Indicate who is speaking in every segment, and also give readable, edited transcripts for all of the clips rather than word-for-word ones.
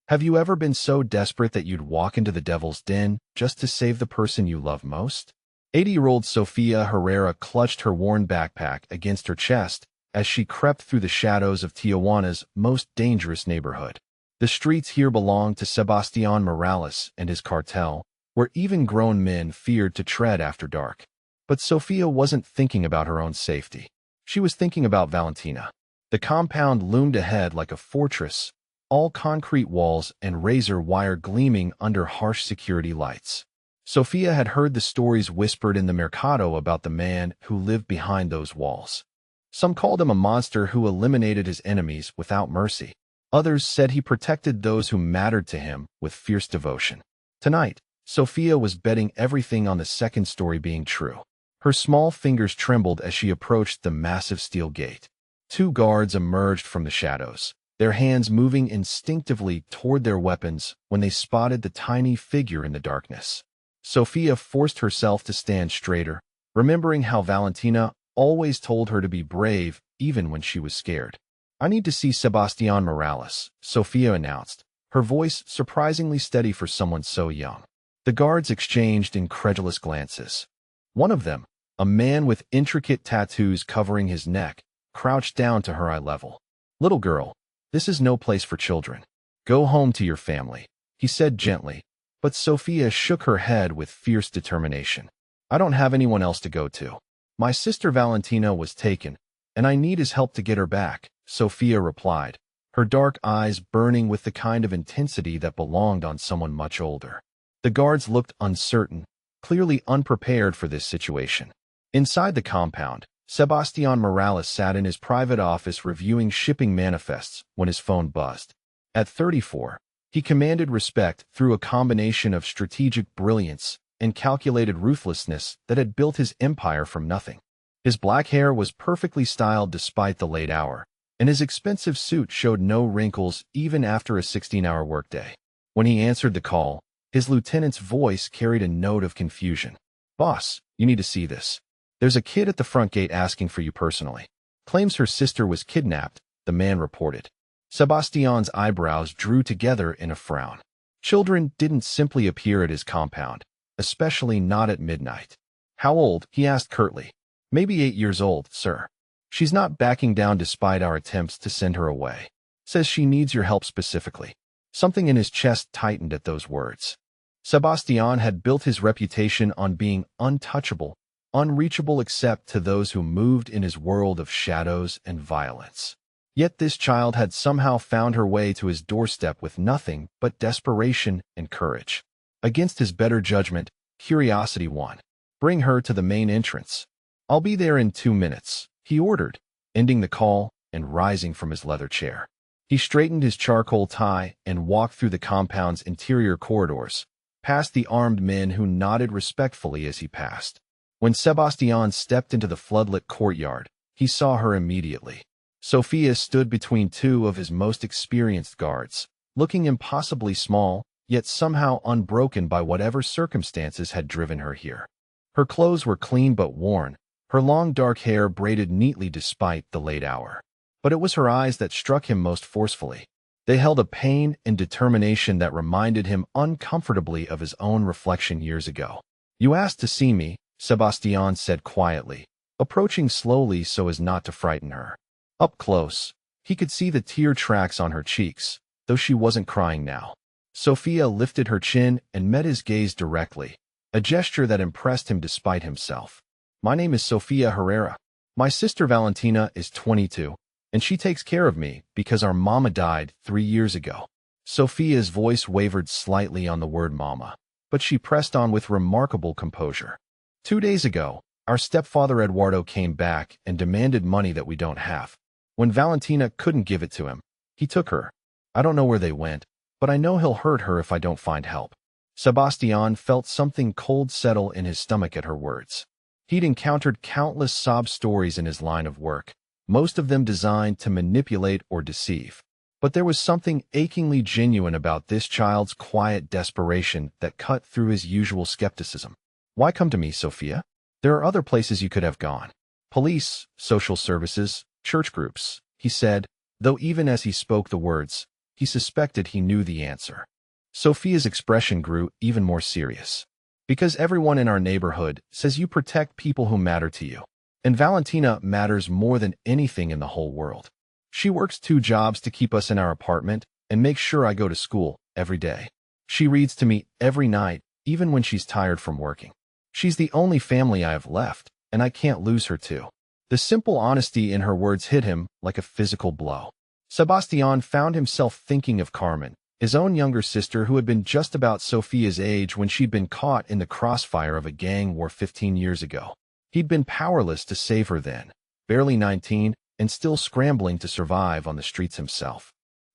Speaker 1: Have you ever been so desperate that you'd walk into the devil's den just to save the person you love most? 80-year-old Sofia Herrera clutched her worn backpack against her chest as she crept through the shadows of Tijuana's most dangerous neighborhood. The streets here belonged to Sebastián Morales and his cartel, where even grown men feared to tread after dark. But Sofia wasn't thinking about her own safety. She was thinking about Valentina. The compound loomed ahead like a fortress, all concrete walls and razor wire gleaming under harsh security lights. Sofia had heard the stories whispered in the mercado about the man who lived behind those walls. Some called him a monster who eliminated his enemies without mercy. Others said he protected those who mattered to him with fierce devotion. Tonight, Sofia was betting everything on the second story being true. Her small fingers trembled as she approached the massive steel gate. Two guards emerged from the shadows, their hands moving instinctively toward their weapons when they spotted the tiny figure in the darkness. Sofia forced herself to stand straighter, remembering how Valentina always told her to be brave even when she was scared. "I need to see Sebastián Morales," Sofia announced, her voice surprisingly steady for someone so young. The guards exchanged incredulous glances. One of them, a man with intricate tattoos covering his neck, crouched down to her eye level. "Little girl, this is no place for children. Go home to your family," he said gently, but Sofia shook her head with fierce determination. "I don't have anyone else to go to. My sister Valentina was taken, and I need his help to get her back," Sofia replied, her dark eyes burning with the kind of intensity that belonged on someone much older. The guards looked uncertain, clearly unprepared for this situation. Inside the compound, Sebastián Morales sat in his private office reviewing shipping manifests when his phone buzzed. At 34, he commanded respect through a combination of strategic brilliance and calculated ruthlessness that had built his empire from nothing. His black hair was perfectly styled despite the late hour, and his expensive suit showed no wrinkles even after a 16-hour workday. When he answered the call, his lieutenant's voice carried a note of confusion. "Boss, you need to see this. There's a kid at the front gate asking for you personally. Claims her sister was kidnapped," the man reported. Sebastián's eyebrows drew together in a frown. Children didn't simply appear at his compound, especially not at midnight. "How old?" he asked curtly. "Maybe 8 years old, sir. She's not backing down despite our attempts to send her away. Says she needs your help specifically." Something in his chest tightened at those words. Sebastián had built his reputation on being untouchable, unreachable except to those who moved in his world of shadows and violence. Yet this child had somehow found her way to his doorstep with nothing but desperation and courage. Against his better judgment, curiosity won. "Bring her to the main entrance." "I'll be there in 2 minutes," he ordered, ending the call and rising from his leather chair. He straightened his charcoal tie and walked through the compound's interior corridors, past the armed men who nodded respectfully as he passed. When Sebastián stepped into the floodlit courtyard, he saw her immediately. Sofia stood between two of his most experienced guards, looking impossibly small, yet somehow unbroken by whatever circumstances had driven her here. Her clothes were clean but worn, her long dark hair braided neatly despite the late hour. But it was her eyes that struck him most forcefully. They held a pain and determination that reminded him uncomfortably of his own reflection years ago. "You asked to see me," Sebastián said quietly, approaching slowly so as not to frighten her. Up close, he could see the tear tracks on her cheeks, though she wasn't crying now. Sofia lifted her chin and met his gaze directly, a gesture that impressed him despite himself. "My name is Sofia Herrera. My sister Valentina is 22, and she takes care of me because our mama died 3 years ago." Sofia's voice wavered slightly on the word mama, but she pressed on with remarkable composure. "2 days ago, our stepfather Eduardo came back and demanded money that we don't have. When Valentina couldn't give it to him, he took her. I don't know where they went, but I know he'll hurt her if I don't find help." Sebastián felt something cold settle in his stomach at her words. He'd encountered countless sob stories in his line of work, most of them designed to manipulate or deceive. But there was something achingly genuine about this child's quiet desperation that cut through his usual skepticism. "Why come to me, Sofia? There are other places you could have gone. Police, social services, church groups," he said, though even as he spoke the words, he suspected he knew the answer. Sophia's expression grew even more serious. Because everyone in our neighborhood says you protect people who matter to you. And Valentina matters more than anything in the whole world. She works 2 jobs to keep us in our apartment and makes sure I go to school every day. She reads to me every night, even when she's tired from working. She's the only family I have left, and I can't lose her too. The simple honesty in her words hit him like a physical blow. Sebastian found himself thinking of Carmen, his own younger sister who had been just about Sophia's age when she'd been caught in the crossfire of a gang war 15 years ago. He'd been powerless to save her then, barely 19, and still scrambling to survive on the streets himself.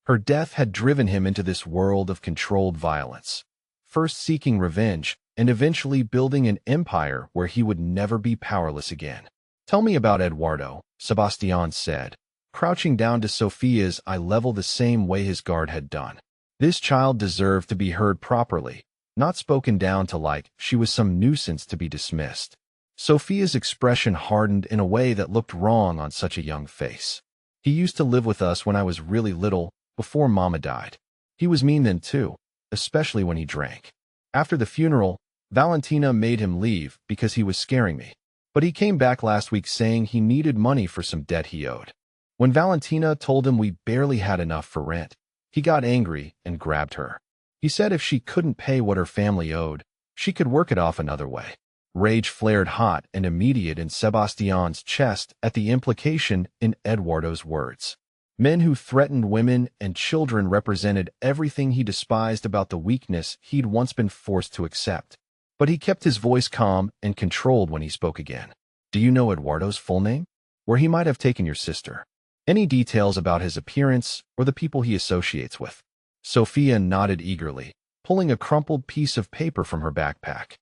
Speaker 1: Her death had driven him into this world of controlled violence, first seeking revenge, and eventually building an empire where he would never be powerless again. "Tell me about Eduardo," Sebastian said, crouching down to Sophia's eye level the same way his guard had done. This child deserved to be heard properly, not spoken down to like she was some nuisance to be dismissed. Sophia's expression hardened in a way that looked wrong on such a young face. "He used to live with us when I was really little, before Mama died. He was mean then too, especially when he drank. After the funeral, Valentina made him leave because he was scaring me. But he came back last week saying he needed money for some debt he owed. When Valentina told him we barely had enough for rent, he got angry and grabbed her. He said if she couldn't pay what her family owed, she could work it off another way." Rage flared hot and immediate in Sebastian's chest at the implication in Eduardo's words. Men who threatened women and children represented everything he despised about the weakness he'd once been forced to accept. But he kept his voice calm and controlled when he spoke again. "Do you know Eduardo's full name? Where he might have taken your sister? Any details about his appearance or the people he associates with?" Sophia nodded eagerly, pulling a crumpled piece of paper from her backpack.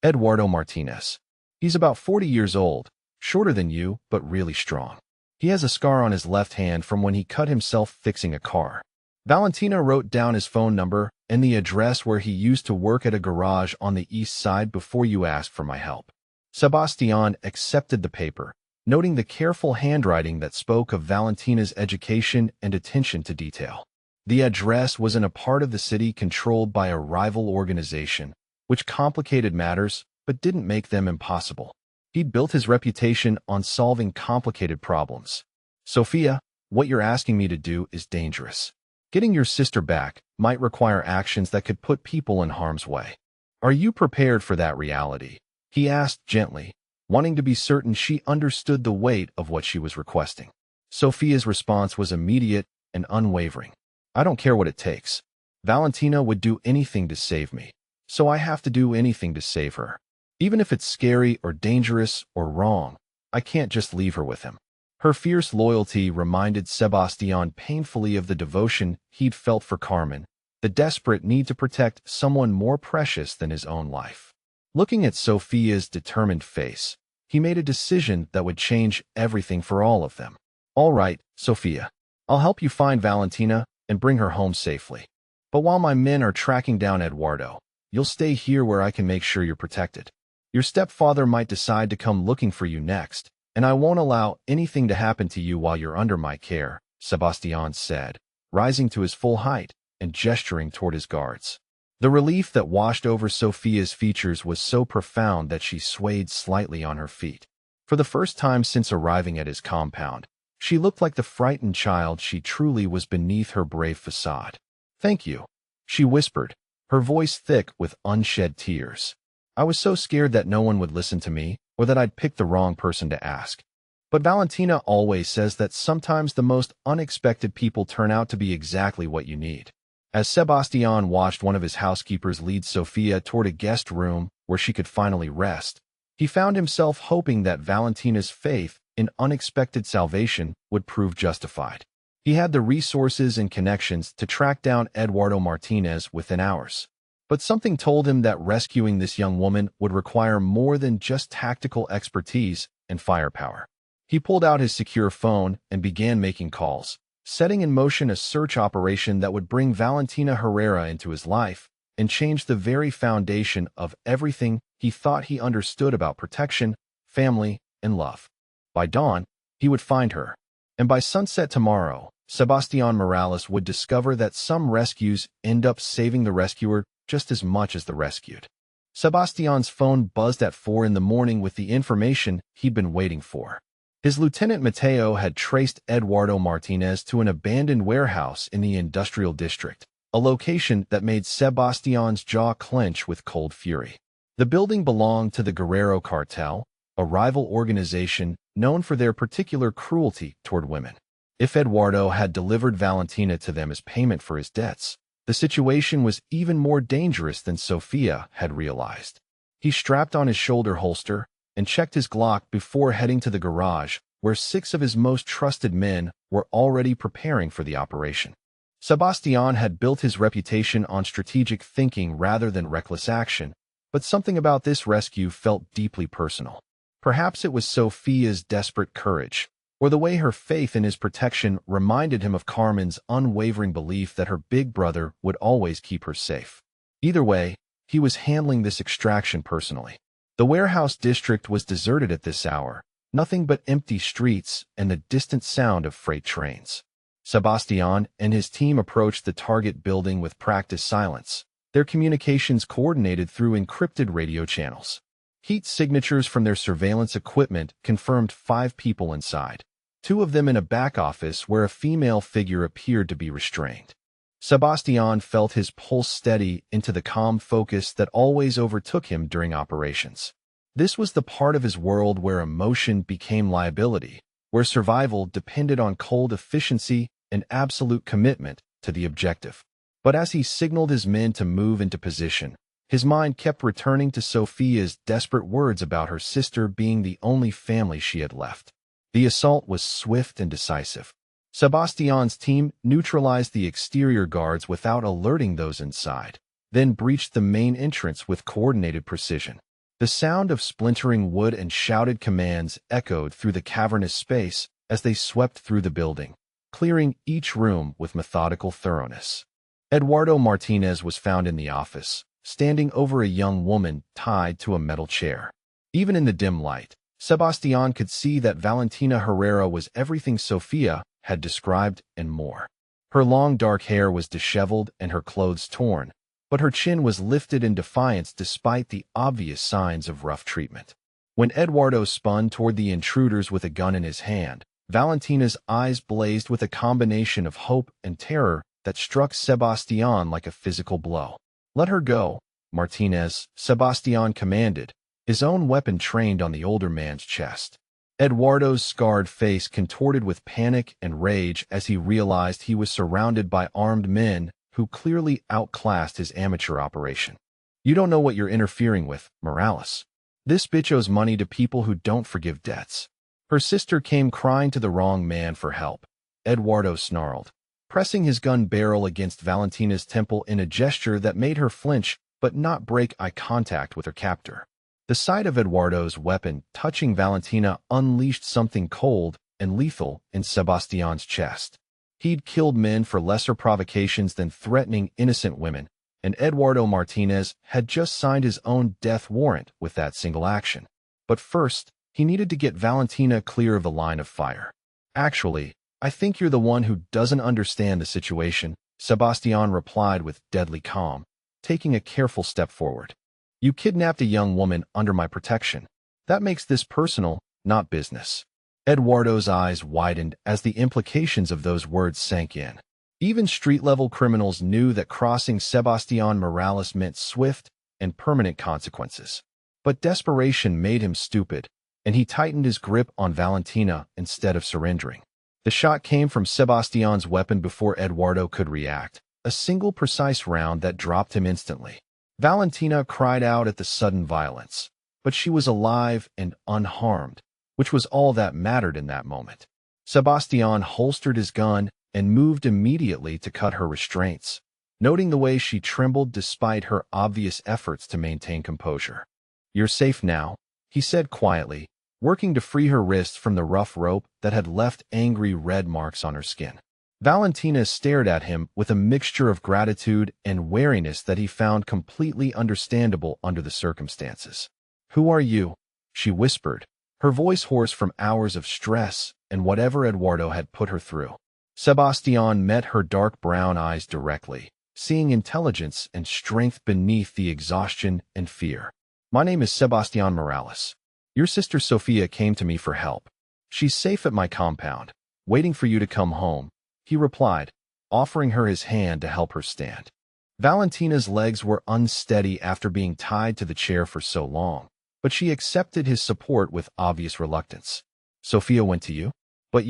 Speaker 1: "Eduardo Martinez. He's about 40 years old, shorter than you, but really strong. He has a scar on his left hand from when he cut himself fixing a car." Valentina wrote down his phone number and the address where he used to work at a garage on the east side before you asked for my help. Sebastian accepted the paper, noting the careful handwriting that spoke of Valentina's education and attention to detail. The address was in a part of the city controlled by a rival organization, which complicated matters but didn't make them impossible. He'd built his reputation on solving complicated problems. "Sophia, what you're asking me to do is dangerous. Getting your sister back might require actions that could put people in harm's way. Are you prepared for that reality?" he asked gently, wanting to be certain she understood the weight of what she was requesting. Sophia's response was immediate and unwavering. "I don't care what it takes. Valentina would do anything to save me, so I have to do anything to save her. Even if it's scary or dangerous or wrong, I can't just leave her with him." Her fierce loyalty reminded Sebastian painfully of the devotion he'd felt for Carmen, the desperate need to protect someone more precious than his own life. Looking at Sophia's determined face, he made a decision that would change everything for all of them. "All right, Sophia. I'll help you find Valentina and bring her home safely. But while my men are tracking down Eduardo, you'll stay here where I can make sure you're protected. Your stepfather might decide to come looking for you next, and I won't allow anything to happen to you while you're under my care," Sebastian said, rising to his full height and gesturing toward his guards. The relief that washed over Sophia's features was so profound that she swayed slightly on her feet. For the first time since arriving at his compound, she looked like the frightened child she truly was beneath her brave facade. "Thank you," she whispered, her voice thick with unshed tears. "I was so scared that no one would listen to me, or that I'd pick the wrong person to ask. But Valentina always says that sometimes the most unexpected people turn out to be exactly what you need." As Sebastian watched one of his housekeepers lead Sophia toward a guest room where she could finally rest, he found himself hoping that Valentina's faith in unexpected salvation would prove justified. He had the resources and connections to track down Eduardo Martinez within hours. But something told him that rescuing this young woman would require more than just tactical expertise and firepower. He pulled out his secure phone and began making calls, setting in motion a search operation that would bring Valentina Herrera into his life and change the very foundation of everything he thought he understood about protection, family, and love. By dawn, he would find her, and by sunset tomorrow, Sebastián Morales would discover that some rescues end up saving the rescuer just as much as the rescued. Sebastián's phone buzzed at 4 in the morning with the information he'd been waiting for. His lieutenant Mateo had traced Eduardo Martinez to an abandoned warehouse in the industrial district, a location that made Sebastián's jaw clench with cold fury. The building belonged to the Guerrero Cartel, a rival organization known for their particular cruelty toward women. If Eduardo had delivered Valentina to them as payment for his debts, the situation was even more dangerous than Sofia had realized. He strapped on his shoulder holster and checked his Glock before heading to the garage, where 6 of his most trusted men were already preparing for the operation. Sebastián had built his reputation on strategic thinking rather than reckless action, but something about this rescue felt deeply personal. Perhaps it was Sofia's desperate courage, or the way her faith in his protection reminded him of Carmen's unwavering belief that her big brother would always keep her safe. Either way, he was handling this extraction personally. The warehouse district was deserted at this hour, nothing but empty streets and the distant sound of freight trains. Sebastián and his team approached the target building with practiced silence, their communications coordinated through encrypted radio channels. Heat signatures from their surveillance equipment confirmed 5 people inside, 2 of them in a back office where a female figure appeared to be restrained. Sebastián felt his pulse steady into the calm focus that always overtook him during operations. This was the part of his world where emotion became liability, where survival depended on cold efficiency and absolute commitment to the objective. But as he signaled his men to move into position, his mind kept returning to Sofia's desperate words about her sister being the only family she had left. The assault was swift and decisive. Sebastián's team neutralized the exterior guards without alerting those inside, then breached the main entrance with coordinated precision. The sound of splintering wood and shouted commands echoed through the cavernous space as they swept through the building, clearing each room with methodical thoroughness. Eduardo Martinez was found in the office, standing over a young woman tied to a metal chair. Even in the dim light, Sebastián could see that Valentina Herrera was everything Sofia had described and more. Her long dark hair was disheveled and her clothes torn, but her chin was lifted in defiance despite the obvious signs of rough treatment. When Eduardo spun toward the intruders with a gun in his hand, Valentina's eyes blazed with a combination of hope and terror that struck Sebastián like a physical blow. "Let her go," Martinez, Sebastián commanded, his own weapon trained on the older man's chest. Eduardo's scarred face contorted with panic and rage as he realized he was surrounded by armed men who clearly outclassed his amateur operation. "You don't know what you're interfering with, Morales. This bitch owes money to people who don't forgive debts. Her sister came crying to the wrong man for help," Eduardo snarled, pressing his gun barrel against Valentina's temple in a gesture that made her flinch but not break eye contact with her captor. The sight of Eduardo's weapon touching Valentina unleashed something cold and lethal in Sebastián's chest. He'd killed men for lesser provocations than threatening innocent women, and Eduardo Martinez had just signed his own death warrant with that single action. But first, he needed to get Valentina clear of the line of fire. "Actually, I think you're the one who doesn't understand the situation," Sebastián replied with deadly calm, taking a careful step forward. "You kidnapped a young woman under my protection. That makes this personal, not business." Eduardo's eyes widened as the implications of those words sank in. Even street-level criminals knew that crossing Sebastián Morales meant swift and permanent consequences. But desperation made him stupid, and he tightened his grip on Valentina instead of surrendering. The shot came from Sebastián's weapon before Eduardo could react, a single precise round that dropped him instantly. Valentina cried out at the sudden violence, but she was alive and unharmed, which was all that mattered in that moment. Sebastián holstered his gun and moved immediately to cut her restraints, noting the way she trembled despite her obvious efforts to maintain composure. "You're safe now," he said quietly, working to free her wrists from the rough rope that had left angry red marks on her skin. Valentina stared at him with a mixture of gratitude and wariness that he found completely understandable under the circumstances. "Who are you?" she whispered, her voice hoarse from hours of stress and whatever Eduardo had put her through. Sebastian met her dark brown eyes directly, seeing intelligence and strength beneath the exhaustion and fear. My name is Sebastian Morales. Your sister Sophia came to me for help. She's safe at my compound, waiting for you to come home, he replied, offering her his hand to help her stand. Valentina's legs were unsteady after being tied to the chair for so long, but she accepted his support with obvious reluctance. Sophia went to you? But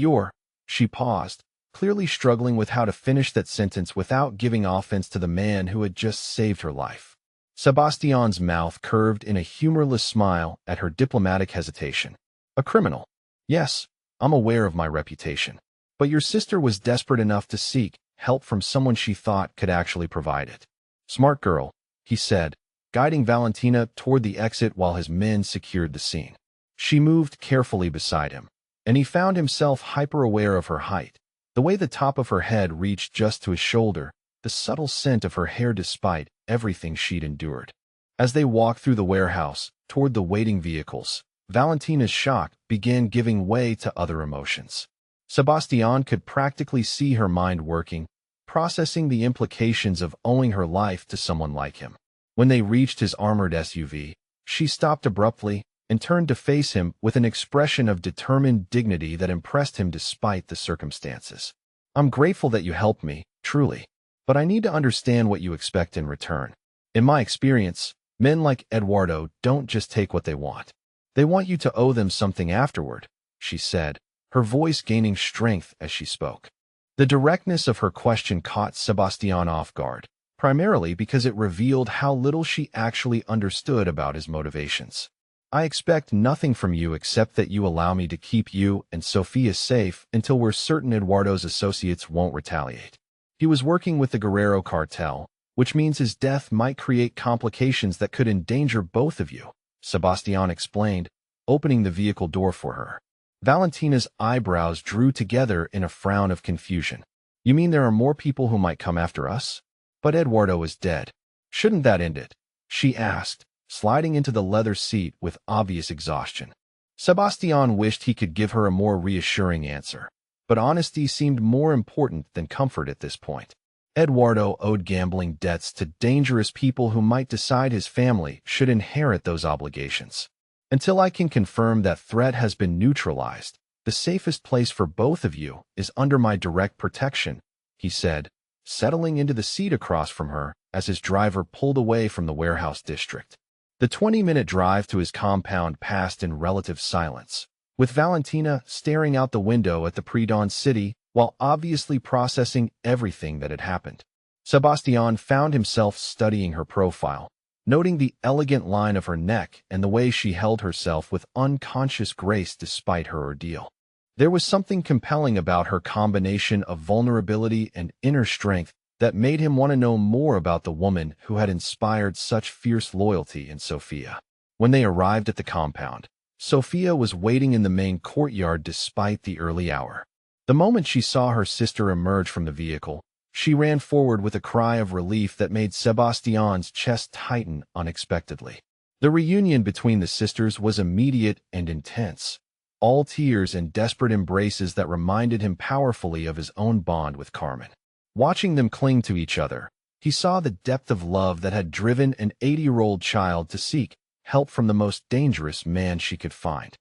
Speaker 1: she paused, clearly struggling with how to finish that sentence without giving offense to the man who had just saved her life. Sebastian's mouth curved in a humorless smile at her diplomatic hesitation. A criminal. Yes, I'm aware of my reputation. But your sister was desperate enough to seek help from someone she thought could actually provide it. Smart girl, he said, guiding Valentina toward the exit while his men secured the scene. She moved carefully beside him, and he found himself hyper-aware of her height, the way the top of her head reached just to his shoulder, the subtle scent of her hair despite everything she'd endured. As they walked through the warehouse, toward the waiting vehicles, Valentina's shock began giving way to other emotions. Sebastian could practically see her mind working, processing the implications of owing her life to someone like him. When they reached his armored SUV, she stopped abruptly and turned to face him with an expression of determined dignity that impressed him despite the circumstances. I'm grateful that you helped me, truly. But I need to understand what you expect in return. In my experience, men like Eduardo don't just take what they want. They want you to owe them something afterward, she said, her voice gaining strength as she spoke. The directness of her question caught Sebastian off guard, primarily because it revealed how little she actually understood about his motivations. I expect nothing from you except that you allow me to keep you and Sophia safe until we're certain Eduardo's associates won't retaliate. He was working with the Guerrero Cartel, which means his death might create complications that could endanger both of you, Sebastian explained, opening the vehicle door for her. Valentina's eyebrows drew together in a frown of confusion. You mean there are more people who might come after us? But Eduardo is dead. Shouldn't that end it? She asked, sliding into the leather seat with obvious exhaustion. Sebastian wished he could give her a more reassuring answer, but honesty seemed more important than comfort at this point. Eduardo owed gambling debts to dangerous people who might decide his family should inherit those obligations. Until I can confirm that threat has been neutralized, the safest place for both of you is under my direct protection, he said, settling into the seat across from her as his driver pulled away from the warehouse district. The 20-minute drive to his compound passed in relative silence, with Valentina staring out the window at the pre-dawn city while obviously processing everything that had happened. Sebastian found himself studying her profile, noting the elegant line of her neck and the way she held herself with unconscious grace despite her ordeal. There was something compelling about her combination of vulnerability and inner strength that made him want to know more about the woman who had inspired such fierce loyalty in Sophia. When they arrived at the compound, Sophia was waiting in the main courtyard despite the early hour. The moment she saw her sister emerge from the vehicle, she ran forward with a cry of relief that made Sebastian's chest tighten unexpectedly. The reunion between the sisters was immediate and intense, all tears and desperate embraces that reminded him powerfully of his own bond with Carmen. Watching them cling to each other, he saw the depth of love that had driven an 80-year-old child to seek help from the most dangerous man she could find.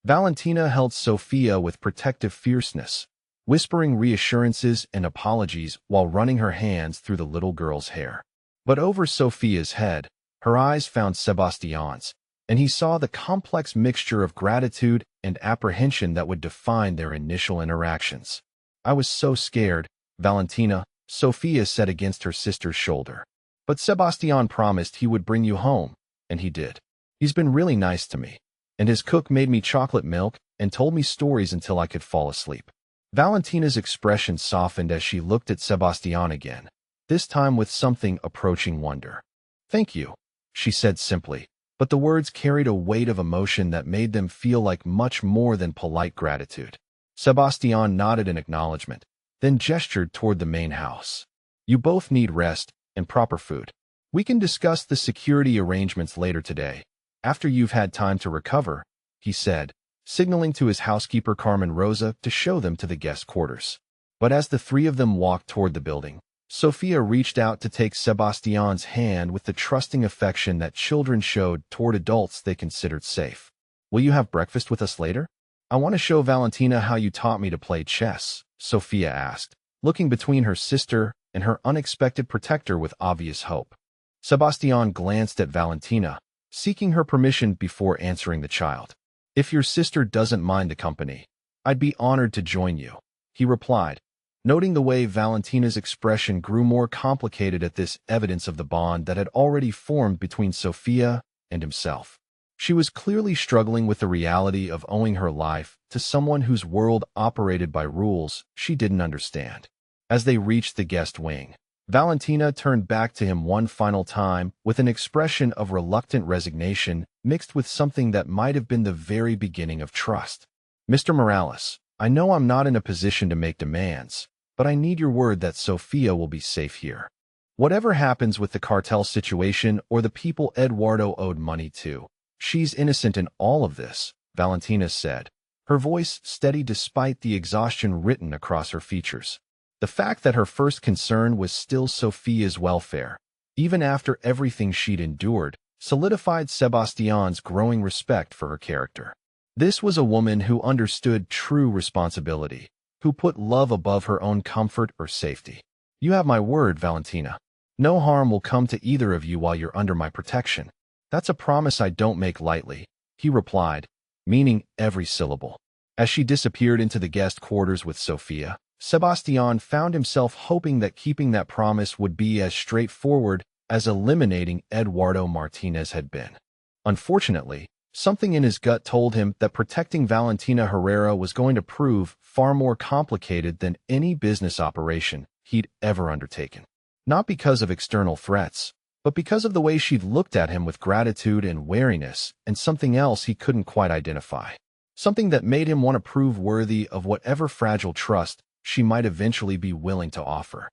Speaker 1: Valentina held Sophia with protective fierceness, whispering reassurances and apologies while running her hands through the little girl's hair. But over Sophia's head, her eyes found Sebastian's, and he saw the complex mixture of gratitude and apprehension that would define their initial interactions. I was so scared, Valentina, Sophia said against her sister's shoulder. But Sebastian promised he would bring you home, and he did. He's been really nice to me, and his cook made me chocolate milk and told me stories until I could fall asleep. Valentina's expression softened as she looked at Sebastian again, this time with something approaching wonder. Thank you, she said simply, but the words carried a weight of emotion that made them feel like much more than polite gratitude. Sebastian nodded in acknowledgement, then gestured toward the main house. You both need rest and proper food. We can discuss the security arrangements later today, after you've had time to recover, he said, signaling to his housekeeper Carmen Rosa to show them to the guest quarters. But as the three of them walked toward the building, Sophia reached out to take Sebastian's hand with the trusting affection that children showed toward adults they considered safe. "Will you have breakfast with us later? I want to show Valentina how you taught me to play chess," Sophia asked, looking between her sister and her unexpected protector with obvious hope. Sebastian glanced at Valentina, seeking her permission before answering the child. "If your sister doesn't mind the company, I'd be honored to join you," he replied, noting the way Valentina's expression grew more complicated at this evidence of the bond that had already formed between Sophia and himself. She was clearly struggling with the reality of owing her life to someone whose world operated by rules she didn't understand. As they reached the guest wing, Valentina turned back to him one final time with an expression of reluctant resignation mixed with something that might have been the very beginning of trust. "Mr. Morales, I know I'm not in a position to make demands, but I need your word that Sophia will be safe here. Whatever happens with the cartel situation or the people Eduardo owed money to, she's innocent in all of this," Valentina said, her voice steady despite the exhaustion written across her features. The fact that her first concern was still Sophia's welfare, even after everything she'd endured, solidified Sebastian's growing respect for her character. This was a woman who understood true responsibility, who put love above her own comfort or safety. "You have my word, Valentina. No harm will come to either of you while you're under my protection. That's a promise I don't make lightly," he replied, meaning every syllable. As she disappeared into the guest quarters with Sophia, Sebastian found himself hoping that keeping that promise would be as straightforward as eliminating Eduardo Martinez had been. Unfortunately, something in his gut told him that protecting Valentina Herrera was going to prove far more complicated than any business operation he'd ever undertaken. Not because of external threats, but because of the way she'd looked at him with gratitude and wariness, and something else he couldn't quite identify. Something that made him want to prove worthy of whatever fragile trust she might eventually be willing to offer.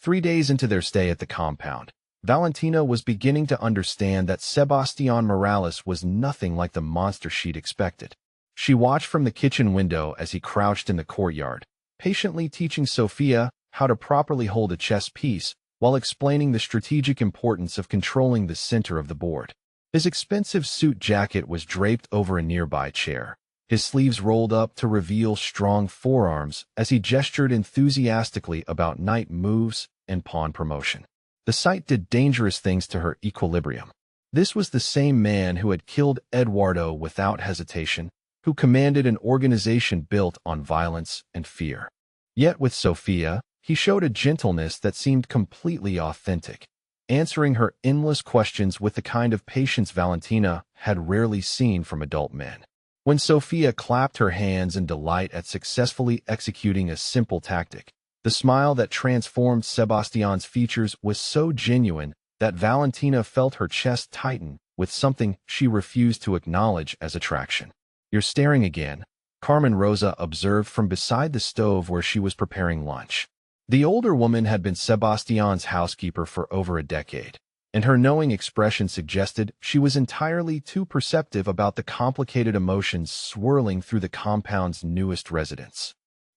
Speaker 1: 3 days into their stay at the compound, Valentina was beginning to understand that Sebastian Morales was nothing like the monster she'd expected. She watched from the kitchen window as he crouched in the courtyard, patiently teaching Sophia how to properly hold a chess piece while explaining the strategic importance of controlling the center of the board. His expensive suit jacket was draped over a nearby chair, his sleeves rolled up to reveal strong forearms as he gestured enthusiastically about knight moves and pawn promotion. The sight did dangerous things to her equilibrium. This was the same man who had killed Eduardo without hesitation, who commanded an organization built on violence and fear. Yet with Sophia, he showed a gentleness that seemed completely authentic, answering her endless questions with the kind of patience Valentina had rarely seen from adult men. When Sophia clapped her hands in delight at successfully executing a simple tactic, the smile that transformed Sebastian's features was so genuine that Valentina felt her chest tighten with something she refused to acknowledge as attraction. "You're staring again," Carmen Rosa observed from beside the stove where she was preparing lunch. The older woman had been Sebastian's housekeeper for over a decade, and her knowing expression suggested she was entirely too perceptive about the complicated emotions swirling through the compound's newest residents.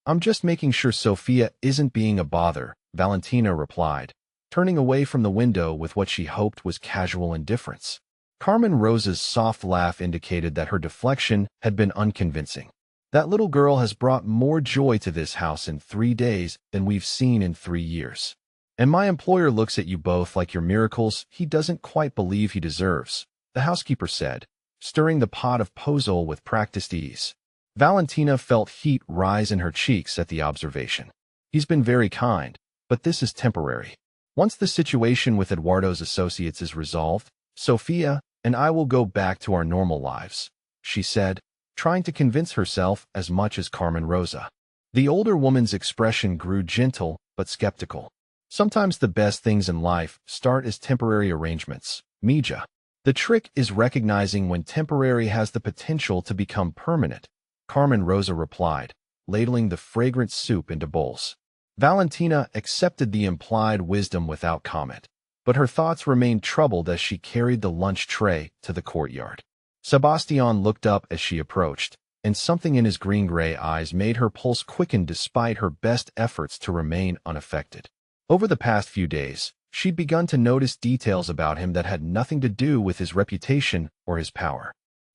Speaker 1: "I'm just making sure Sophia isn't being a bother," Valentina replied, turning away from the window with what she hoped was casual indifference. Carmen Rosa's soft laugh indicated that her deflection had been unconvincing. "That little girl has brought more joy to this house in 3 days than we've seen in 3 years. And my employer looks at you both like you're miracles he doesn't quite believe he deserves," the housekeeper said, stirring the pot of pozole with practiced ease. Valentina felt heat rise in her cheeks at the observation. "He's been very kind, but this is temporary. Once the situation with Eduardo's associates is resolved, Sophia and I will go back to our normal lives," she said, trying to convince herself as much as Carmen Rosa. The older woman's expression grew gentle but skeptical. "Sometimes the best things in life start as temporary arrangements, Mija. The trick is recognizing when temporary has the potential to become permanent," Carmen Rosa replied, ladling the fragrant soup into bowls. Valentina accepted the implied wisdom without comment, but her thoughts remained troubled as she carried the lunch tray to the courtyard. Sebastian looked up as she approached, and something in his green-gray eyes made her pulse quicken despite her best efforts to remain unaffected. Over the past few days, she'd begun to notice details about him that had nothing to do with his reputation or his power.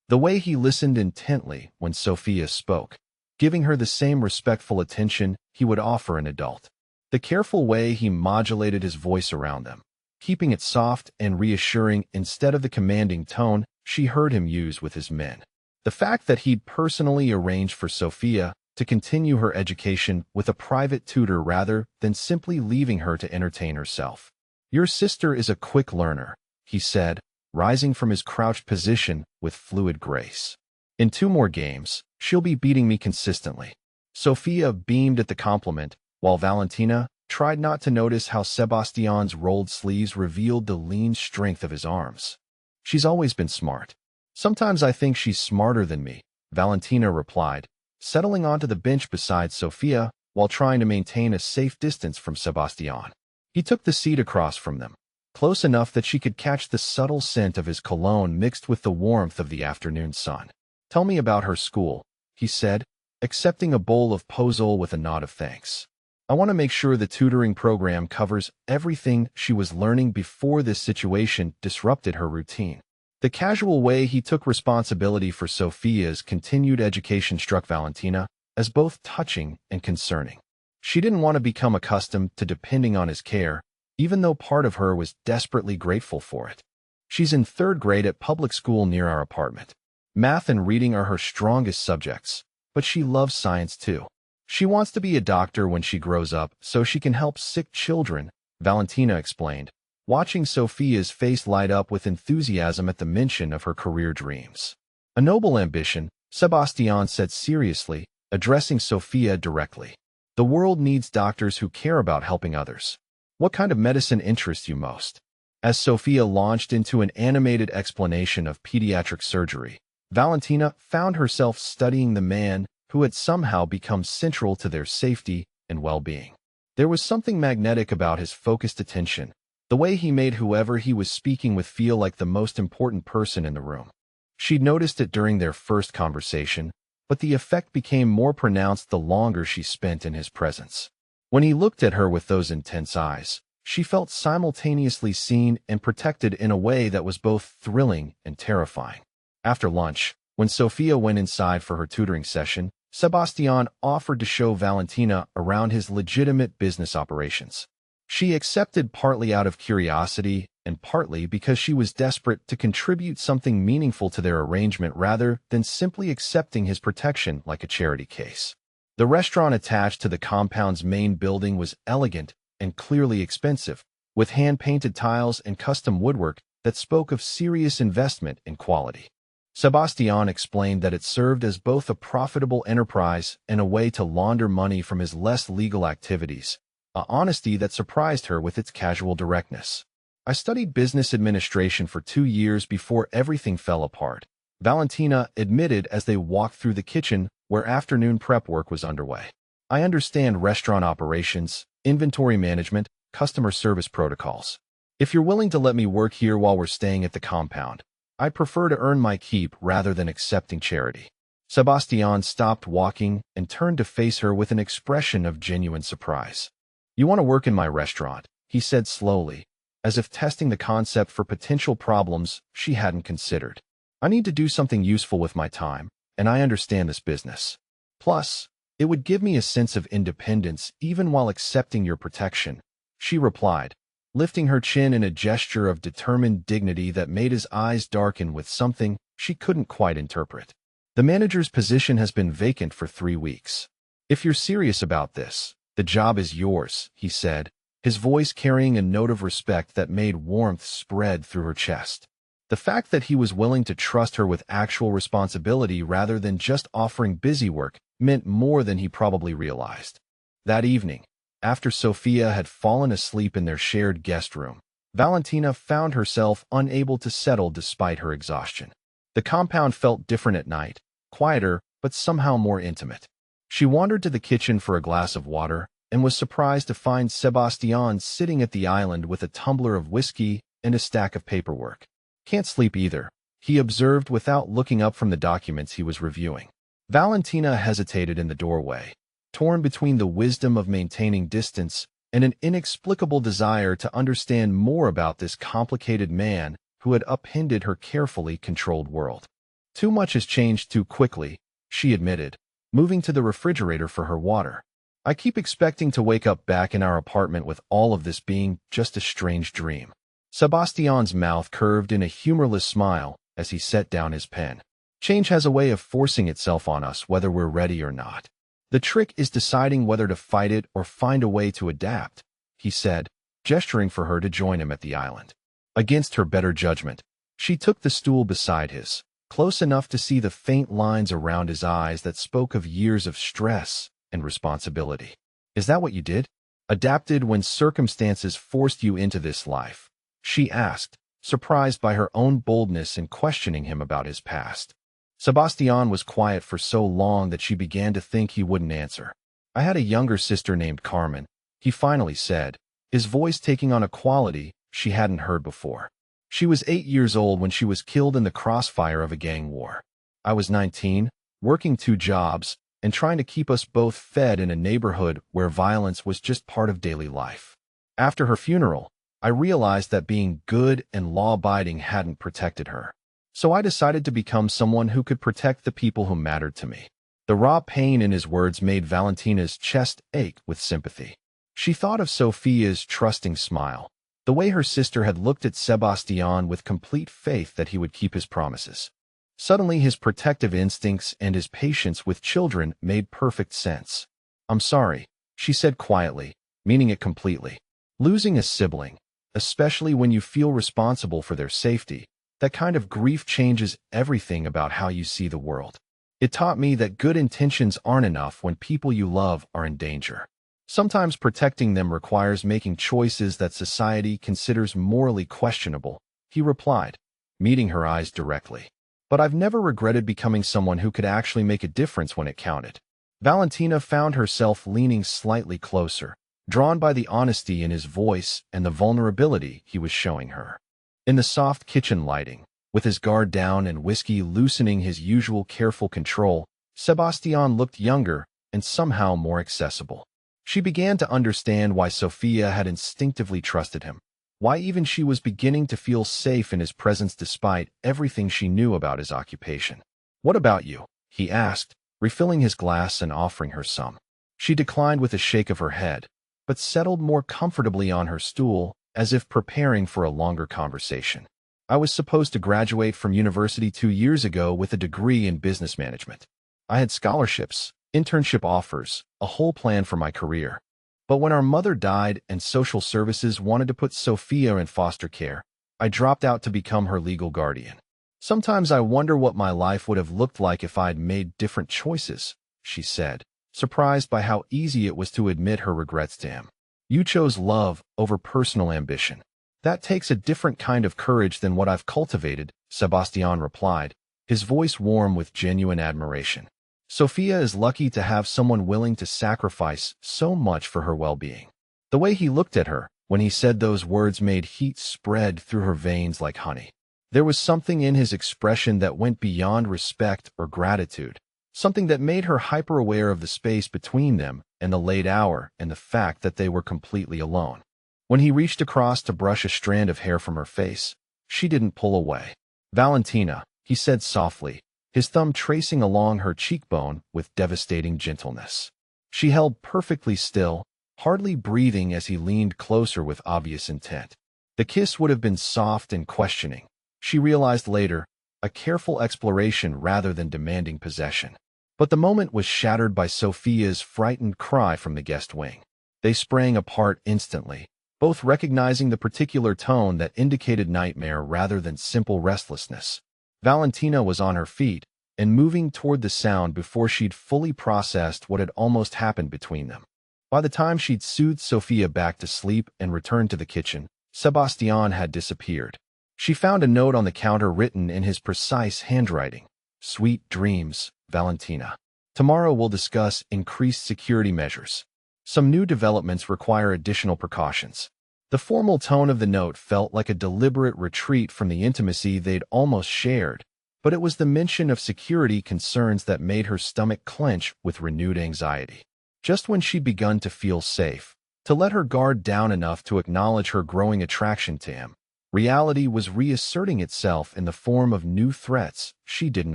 Speaker 1: The way he listened intently when Sophia spoke, giving her the same respectful attention he would offer an adult. The careful way he modulated his voice around them, keeping it soft and reassuring instead of the commanding tone she heard him use with his men. The fact that he'd personally arranged for Sophia to continue her education with a private tutor rather than simply leaving her to entertain herself. "Your sister is a quick learner," he said, rising from his crouched position with fluid grace. "In 2 more games, she'll be beating me consistently." Sophia beamed at the compliment, while Valentina tried not to notice how Sebastian's rolled sleeves revealed the lean strength of his arms. "She's always been smart. Sometimes I think she's smarter than me," Valentina replied, settling onto the bench beside Sophia while trying to maintain a safe distance from Sebastian. He took the seat across from them, close enough that she could catch the subtle scent of his cologne mixed with the warmth of the afternoon sun. "Tell me about her school," he said, accepting a bowl of pozole with a nod of thanks. "I want to make sure the tutoring program covers everything she was learning before this situation disrupted her routine." The casual way he took responsibility for Sophia's continued education struck Valentina as both touching and concerning. She didn't want to become accustomed to depending on his care, even though part of her was desperately grateful for it. "She's in 3rd grade at public school near our apartment. Math and reading are her strongest subjects, but she loves science too. She wants to be a doctor when she grows up so she can help sick children," Valentina explained, watching Sophia's face light up with enthusiasm at the mention of her career dreams. "A noble ambition," Sebastian said seriously, addressing Sophia directly. "The world needs doctors who care about helping others. What kind of medicine interests you most?" As Sophia launched into an animated explanation of pediatric surgery, Valentina found herself studying the man who had somehow become central to their safety and well-being. There was something magnetic about his focused attention, the way he made whoever he was speaking with feel like the most important person in the room. She'd noticed it during their first conversation, but the effect became more pronounced the longer she spent in his presence. When he looked at her with those intense eyes, she felt simultaneously seen and protected in a way that was both thrilling and terrifying. After lunch, when Sophia went inside for her tutoring session, Sebastian offered to show Valentina around his legitimate business operations. She accepted partly out of curiosity and partly because she was desperate to contribute something meaningful to their arrangement rather than simply accepting his protection like a charity case. The restaurant attached to the compound's main building was elegant and clearly expensive, with hand-painted tiles and custom woodwork that spoke of serious investment in quality. Sebastian explained that it served as both a profitable enterprise and a way to launder money from his less legal activities, a honesty that surprised her with its casual directness. "I studied business administration for 2 years before everything fell apart," Valentina admitted as they walked through the kitchen where afternoon prep work was underway. "I understand restaurant operations, inventory management, customer service protocols. If you're willing to let me work here while we're staying at the compound, I'd prefer to earn my keep rather than accepting charity." Sebastian stopped walking and turned to face her with an expression of genuine surprise. "You want to work in my restaurant," he said slowly, as if testing the concept for potential problems she hadn't considered. "I need to do something useful with my time, and I understand this business. Plus, it would give me a sense of independence even while accepting your protection," she replied, lifting her chin in a gesture of determined dignity that made his eyes darken with something she couldn't quite interpret. "The manager's position has been vacant for 3 weeks. If you're serious about this, the job is yours," he said, his voice carrying a note of respect that made warmth spread through her chest. The fact that he was willing to trust her with actual responsibility rather than just offering busy work meant more than he probably realized. That evening, after Sophia had fallen asleep in their shared guest room, Valentina found herself unable to settle despite her exhaustion. The compound felt different at night, quieter but somehow more intimate. She wandered to the kitchen for a glass of water and was surprised to find Sebastian sitting at the island with a tumbler of whiskey and a stack of paperwork. "Can't sleep either," he observed without looking up from the documents he was reviewing. Valentina hesitated in the doorway, torn between the wisdom of maintaining distance and an inexplicable desire to understand more about this complicated man who had upended her carefully controlled world. Too much has changed too quickly, she admitted, moving to the refrigerator for her water. I keep expecting to wake up back in our apartment with all of this being just a strange dream. Sebastian's mouth curved in a humorless smile as he set down his pen. Change has a way of forcing itself on us whether we're ready or not. The trick is deciding whether to fight it or find a way to adapt, he said, gesturing for her to join him at the island. Against her better judgment, she took the stool beside his, close enough to see the faint lines around his eyes that spoke of years of stress and responsibility. Is that what you did? Adapted when circumstances forced you into this life? She asked, surprised by her own boldness in questioning him about his past. Sebastian was quiet for so long that she began to think he wouldn't answer. I had a younger sister named Carmen, he finally said, his voice taking on a quality she hadn't heard before. She was 8 years old when she was killed in the crossfire of a gang war. I was 19, working 2 jobs, and trying to keep us both fed in a neighborhood where violence was just part of daily life. After her funeral, I realized that being good and law-abiding hadn't protected her. So I decided to become someone who could protect the people who mattered to me. The raw pain in his words made Valentina's chest ache with sympathy. She thought of Sophia's trusting smile, the way her sister had looked at Sebastian with complete faith that he would keep his promises. Suddenly his protective instincts and his patience with children made perfect sense. I'm sorry, she said quietly, meaning it completely. Losing a sibling, especially when you feel responsible for their safety, that kind of grief changes everything about how you see the world. It taught me that good intentions aren't enough when people you love are in danger. Sometimes protecting them requires making choices that society considers morally questionable, he replied, meeting her eyes directly. But I've never regretted becoming someone who could actually make a difference when it counted. Valentina found herself leaning slightly closer, drawn by the honesty in his voice and the vulnerability he was showing her. In the soft kitchen lighting, with his guard down and whiskey loosening his usual careful control, Sebastian looked younger and somehow more accessible. She began to understand why Sophia had instinctively trusted him, why even she was beginning to feel safe in his presence despite everything she knew about his occupation. What about you? He asked, refilling his glass and offering her some. She declined with a shake of her head, but settled more comfortably on her stool, as if preparing for a longer conversation. I was supposed to graduate from university 2 years ago with a degree in business management. I had scholarships, internship offers, a whole plan for my career. But when our mother died and social services wanted to put Sophia in foster care, I dropped out to become her legal guardian. Sometimes I wonder what my life would have looked like if I'd made different choices, she said, surprised by how easy it was to admit her regrets to him. You chose love over personal ambition. That takes a different kind of courage than what I've cultivated, Sebastian replied, his voice warm with genuine admiration. Sophia is lucky to have someone willing to sacrifice so much for her well-being. The way he looked at her when he said those words made heat spread through her veins like honey. There was something in his expression that went beyond respect or gratitude, something that made her hyper-aware of the space between them and the late hour and the fact that they were completely alone. When he reached across to brush a strand of hair from her face, she didn't pull away. Valentina, he said softly, his thumb tracing along her cheekbone with devastating gentleness. She held perfectly still, hardly breathing as he leaned closer with obvious intent. The kiss would have been soft and questioning, she realized later, a careful exploration rather than demanding possession. But the moment was shattered by Sophia's frightened cry from the guest wing. They sprang apart instantly, both recognizing the particular tone that indicated nightmare rather than simple restlessness. Valentina was on her feet and moving toward the sound before she'd fully processed what had almost happened between them. By the time she'd soothed Sophia back to sleep and returned to the kitchen, Sebastian had disappeared. She found a note on the counter written in his precise handwriting. Sweet dreams, Valentina. Tomorrow we'll discuss increased security measures. Some new developments require additional precautions. The formal tone of the note felt like a deliberate retreat from the intimacy they'd almost shared, but it was the mention of security concerns that made her stomach clench with renewed anxiety. Just when she'd begun to feel safe, to let her guard down enough to acknowledge her growing attraction to him, reality was reasserting itself in the form of new threats she didn't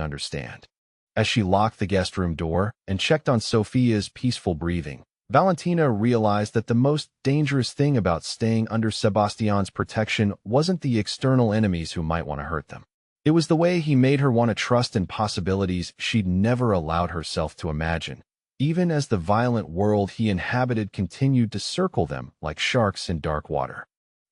Speaker 1: understand. As she locked the guest room door and checked on Sophia's peaceful breathing, Valentina realized that the most dangerous thing about staying under Sebastian's protection wasn't the external enemies who might want to hurt them. It was the way he made her want to trust in possibilities she'd never allowed herself to imagine, even as the violent world he inhabited continued to circle them like sharks in dark water.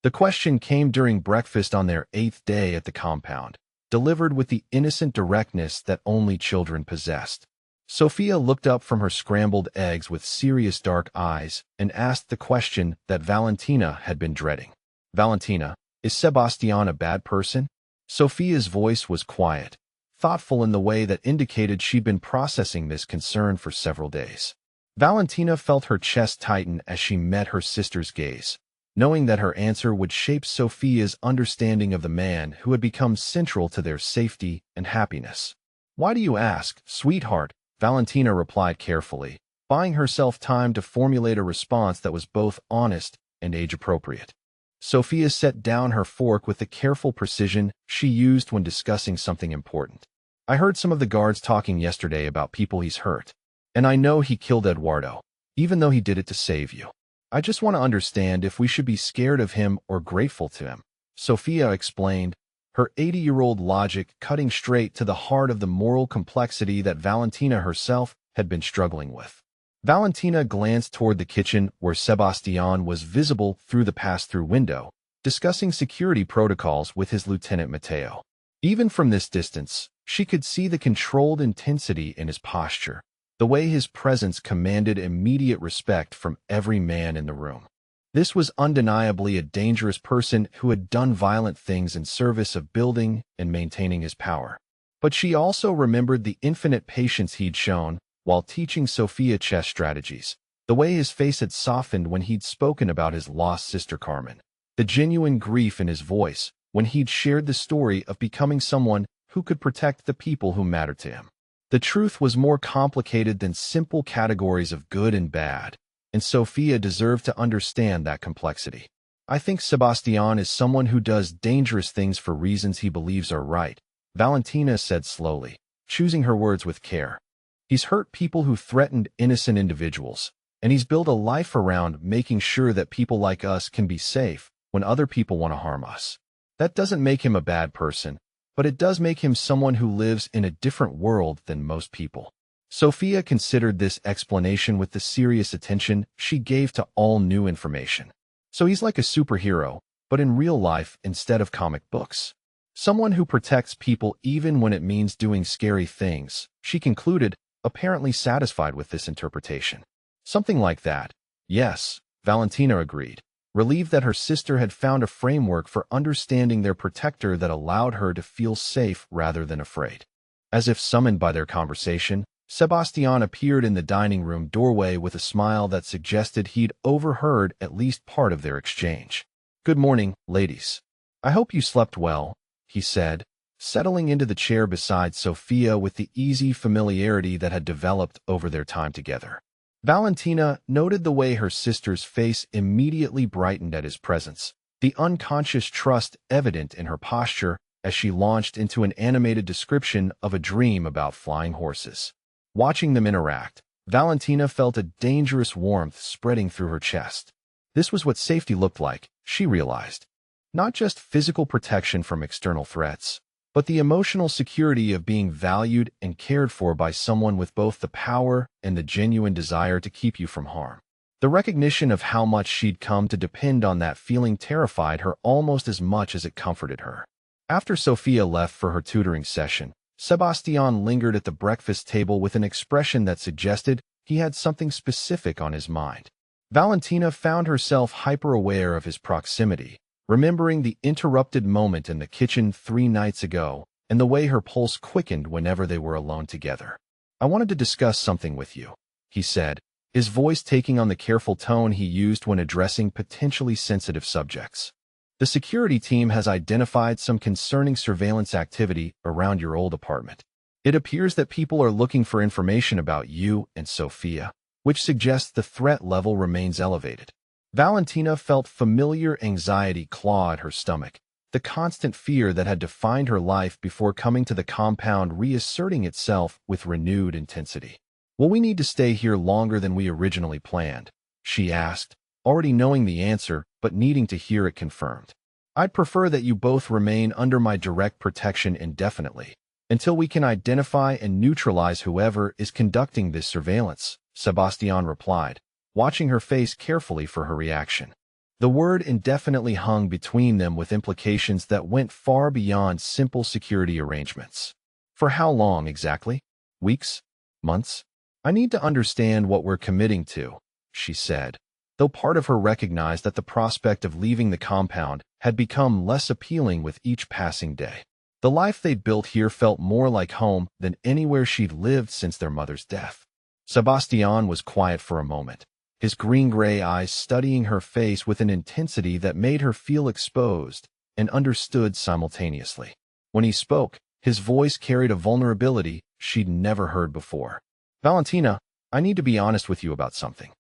Speaker 1: The question came during breakfast on their 8th day at the compound, delivered with the innocent directness that only children possessed. Sophia looked up from her scrambled eggs with serious dark eyes and asked the question that Valentina had been dreading. "Valentina, is Sebastian a bad person?" Sophia's voice was quiet, thoughtful in the way that indicated she'd been processing this concern for several days. Valentina felt her chest tighten as she met her sister's gaze, knowing that her answer would shape Sophia's understanding of the man who had become central to their safety and happiness. "Why do you ask, sweetheart?" Valentina replied carefully, buying herself time to formulate a response that was both honest and age-appropriate. Sophia set down her fork with the careful precision she used when discussing something important. "I heard some of the guards talking yesterday about people he's hurt, and I know he killed Eduardo, even though he did it to save you. I just want to understand if we should be scared of him or grateful to him," Sophia explained, her 80-year-old logic cutting straight to the heart of the moral complexity that Valentina herself had been struggling with. Valentina glanced toward the kitchen where Sebastian was visible through the pass-through window, discussing security protocols with his Lieutenant Matteo. Even from this distance, she could see the controlled intensity in his posture, the way his presence commanded immediate respect from every man in the room. This was undeniably a dangerous person who had done violent things in service of building and maintaining his power. But she also remembered the infinite patience he'd shown while teaching Sophia chess strategies, the way his face had softened when he'd spoken about his lost sister Carmen, the genuine grief in his voice when he'd shared the story of becoming someone who could protect the people who mattered to him. The truth was more complicated than simple categories of good and bad, and Sophia deserved to understand that complexity. "I think Sebastian is someone who does dangerous things for reasons he believes are right," Valentina said slowly, choosing her words with care. "He's hurt people who threatened innocent individuals, and he's built a life around making sure that people like us can be safe when other people want to harm us. That doesn't make him a bad person, but it does make him someone who lives in a different world than most people." Sophia considered this explanation with the serious attention she gave to all new information. "So he's like a superhero, but in real life instead of comic books. Someone who protects people even when it means doing scary things," she concluded, apparently satisfied with this interpretation. "Something like that. Yes," Valentina agreed, relieved that her sister had found a framework for understanding their protector that allowed her to feel safe rather than afraid. As if summoned by their conversation, Sebastian appeared in the dining room doorway with a smile that suggested he'd overheard at least part of their exchange. "Good morning, ladies. I hope you slept well," he said, settling into the chair beside Sophia with the easy familiarity that had developed over their time together. Valentina noted the way her sister's face immediately brightened at his presence, the unconscious trust evident in her posture as she launched into an animated description of a dream about flying horses. Watching them interact, Valentina felt a dangerous warmth spreading through her chest. This was what safety looked like, she realized. Not just physical protection from external threats, but the emotional security of being valued and cared for by someone with both the power and the genuine desire to keep you from harm. The recognition of how much she'd come to depend on that feeling terrified her almost as much as it comforted her. After Sophia left for her tutoring session, Sebastian lingered at the breakfast table with an expression that suggested he had something specific on his mind. Valentina found herself hyper-aware of his proximity, remembering the interrupted moment in the kitchen 3 nights ago and the way her pulse quickened whenever they were alone together. "I wanted to discuss something with you," he said, his voice taking on the careful tone he used when addressing potentially sensitive subjects. The security team has identified some concerning surveillance activity around your old apartment. It appears that people are looking for information about you and Sophia, which suggests the threat level remains elevated. Valentina felt familiar anxiety claw at her stomach, the constant fear that had defined her life before coming to the compound reasserting itself with renewed intensity. "Will we need to stay here longer than we originally planned?" she asked, already knowing the answer but needing to hear it confirmed. "I'd prefer that you both remain under my direct protection indefinitely, until we can identify and neutralize whoever is conducting this surveillance," Sebastian replied, watching her face carefully for her reaction. The word indefinitely hung between them with implications that went far beyond simple security arrangements. "For how long exactly? Weeks? Months? I need to understand what we're committing to," she said, though part of her recognized that the prospect of leaving the compound had become less appealing with each passing day. The life they'd built here felt more like home than anywhere she'd lived since their mother's death. Sebastian was quiet for a moment, his green-gray eyes studying her face with an intensity that made her feel exposed and understood simultaneously. When he spoke, his voice carried a vulnerability she'd never heard before. "Valentina, I need to be honest with you about something.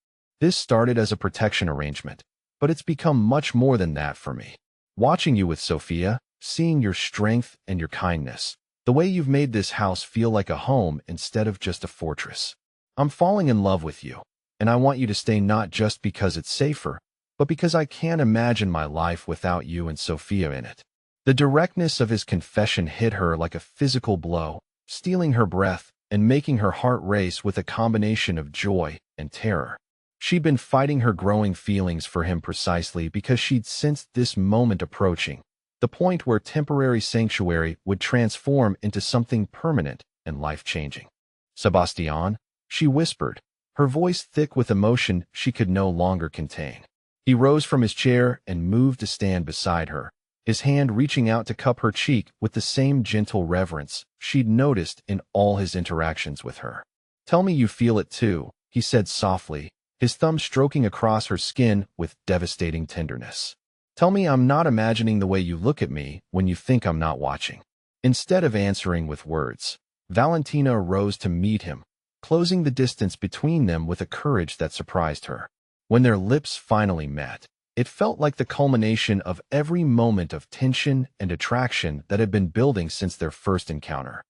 Speaker 1: This started as a protection arrangement, but it's become much more than that for me. Watching you with Sophia, seeing your strength and your kindness, the way you've made this house feel like a home instead of just a fortress. I'm falling in love with you, and I want you to stay not just because it's safer, but because I can't imagine my life without you and Sophia in it." The directness of his confession hit her like a physical blow, stealing her breath and making her heart race with a combination of joy and terror. She'd been fighting her growing feelings for him precisely because she'd sensed this moment approaching, the point where temporary sanctuary would transform into something permanent and life-changing. "Sebastian," she whispered, her voice thick with emotion she could no longer contain. He rose from his chair and moved to stand beside her, his hand reaching out to cup her cheek with the same gentle reverence she'd noticed in all his interactions with her. "Tell me you feel it too," he said softly, his thumb stroking across her skin with devastating tenderness. "Tell me I'm not imagining the way you look at me when you think I'm not watching." Instead of answering with words, Valentina rose to meet him, closing the distance between them with a courage that surprised her. When their lips finally met, it felt like the culmination of every moment of tension and attraction that had been building since their first encounter.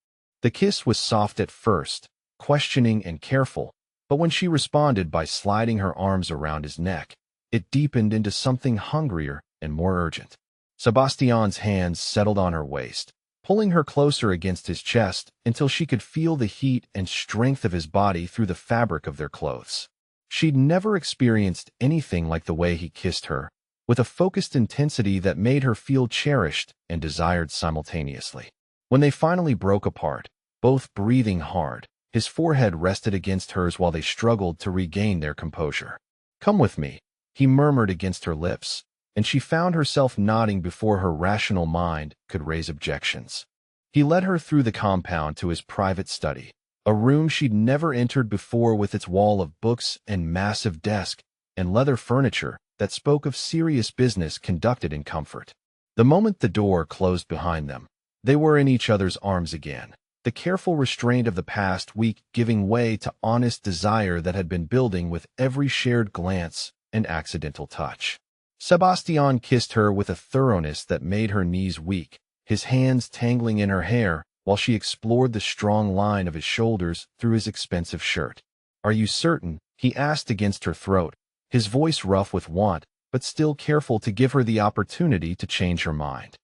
Speaker 1: The kiss was soft at first, questioning and careful, but when she responded by sliding her arms around his neck, it deepened into something hungrier and more urgent. Sebastian's hands settled on her waist, pulling her closer against his chest until she could feel the heat and strength of his body through the fabric of their clothes. She'd never experienced anything like the way he kissed her, with a focused intensity that made her feel cherished and desired simultaneously. When they finally broke apart, both breathing hard, his forehead rested against hers while they struggled to regain their composure. "Come with me," he murmured against her lips, and she found herself nodding before her rational mind could raise objections. He led her through the compound to his private study, a room she'd never entered before with its wall of books and massive desk and leather furniture that spoke of serious business conducted in comfort. The moment the door closed behind them, they were in each other's arms again, the careful restraint of the past week giving way to honest desire that had been building with every shared glance and accidental touch. Sebastian kissed her with a thoroughness that made her knees weak, his hands tangling in her hair while she explored the strong line of his shoulders through his expensive shirt. "Are you certain?" he asked against her throat, his voice rough with want, but still careful to give her the opportunity to change her mind.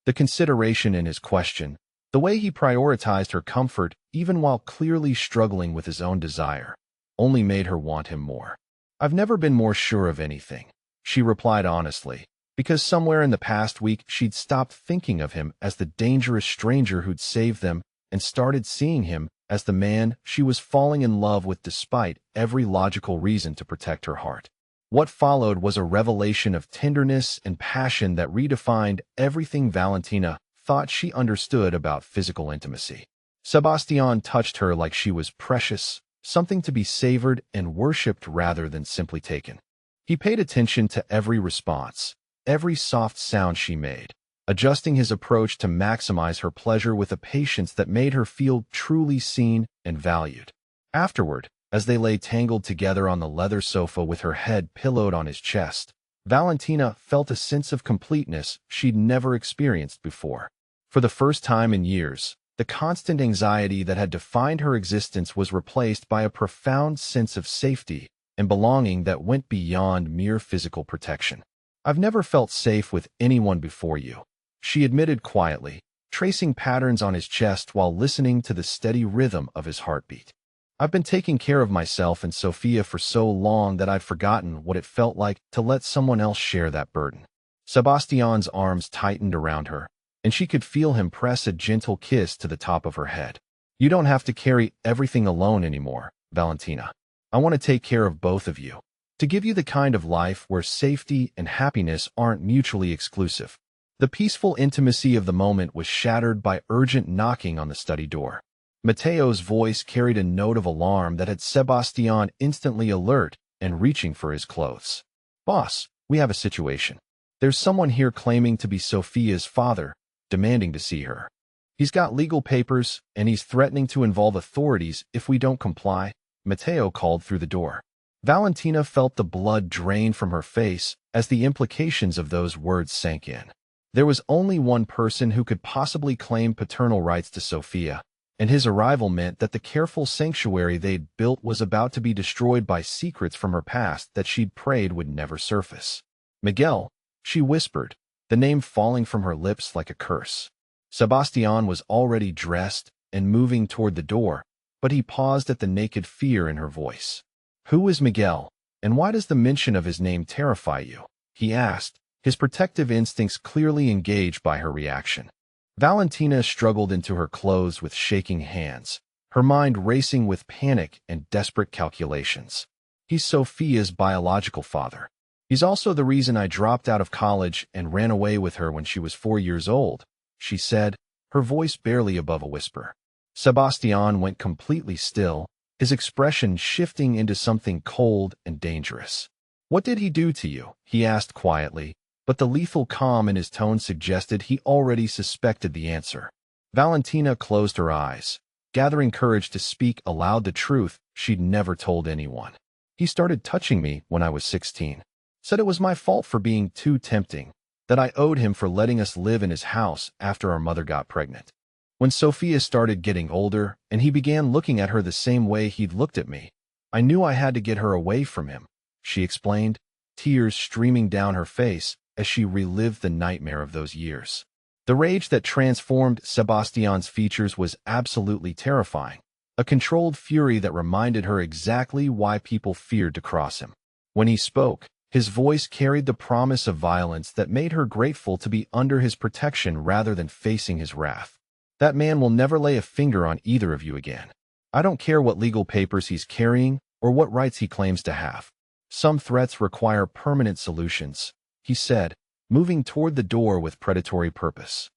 Speaker 1: The consideration in his question, the way he prioritized her comfort even while clearly struggling with his own desire, only made her want him more. "I've never been more sure of anything," she replied honestly, because somewhere in the past week she'd stopped thinking of him as the dangerous stranger who'd saved them and started seeing him as the man she was falling in love with despite every logical reason to protect her heart. What followed was a revelation of tenderness and passion that redefined everything Valentina thought she understood about physical intimacy. Sebastian touched her like she was precious, something to be savored and worshipped rather than simply taken. He paid attention to every response, every soft sound she made, adjusting his approach to maximize her pleasure with a patience that made her feel truly seen and valued. Afterward, as they lay tangled together on the leather sofa with her head pillowed on his chest, Valentina felt a sense of completeness she'd never experienced before. For the first time in years, the constant anxiety that had defined her existence was replaced by a profound sense of safety and belonging that went beyond mere physical protection. "I've never felt safe with anyone before you," she admitted quietly, tracing patterns on his chest while listening to the steady rhythm of his heartbeat. "I've been taking care of myself and Sophia for so long that I've forgotten what it felt like to let someone else share that burden." Sebastian's arms tightened around her, and she could feel him press a gentle kiss to the top of her head. "You don't have to carry everything alone anymore, Valentina. I want to take care of both of you, to give you the kind of life where safety and happiness aren't mutually exclusive." The peaceful intimacy of the moment was shattered by urgent knocking on the study door. Mateo's voice carried a note of alarm that had Sebastian instantly alert and reaching for his clothes. "Boss, we have a situation. There's someone here claiming to be Sophia's father, demanding to see her. He's got legal papers, and he's threatening to involve authorities if we don't comply," Mateo called through the door. Valentina felt the blood drain from her face as the implications of those words sank in. There was only one person who could possibly claim paternal rights to Sophia, and his arrival meant that the careful sanctuary they'd built was about to be destroyed by secrets from her past that she'd prayed would never surface. "Miguel," she whispered, the name falling from her lips like a curse. Sebastian was already dressed and moving toward the door, but he paused at the naked fear in her voice. "Who is Miguel, and why does the mention of his name terrify you?" he asked, his protective instincts clearly engaged by her reaction. Valentina struggled into her clothes with shaking hands, her mind racing with panic and desperate calculations. "He's Sophia's biological father. He's also the reason I dropped out of college and ran away with her when she was 4 years old," she said, her voice barely above a whisper. Sebastian went completely still, his expression shifting into something cold and dangerous. "What did he do to you?" he asked quietly, but the lethal calm in his tone suggested he already suspected the answer. Valentina closed her eyes, gathering courage to speak aloud the truth she'd never told anyone. "He started touching me when I was 16. Said it was my fault for being too tempting, that I owed him for letting us live in his house after our mother got pregnant. When Sophia started getting older and he began looking at her the same way he'd looked at me, I knew I had to get her away from him," she explained, tears streaming down her face as she relived the nightmare of those years. The rage that transformed Sebastian's features was absolutely terrifying, a controlled fury that reminded her exactly why people feared to cross him. When he spoke, his voice carried the promise of violence that made her grateful to be under his protection rather than facing his wrath. "That man will never lay a finger on either of you again. I don't care what legal papers he's carrying or what rights he claims to have. Some threats require permanent solutions," he said, moving toward the door with predatory purpose.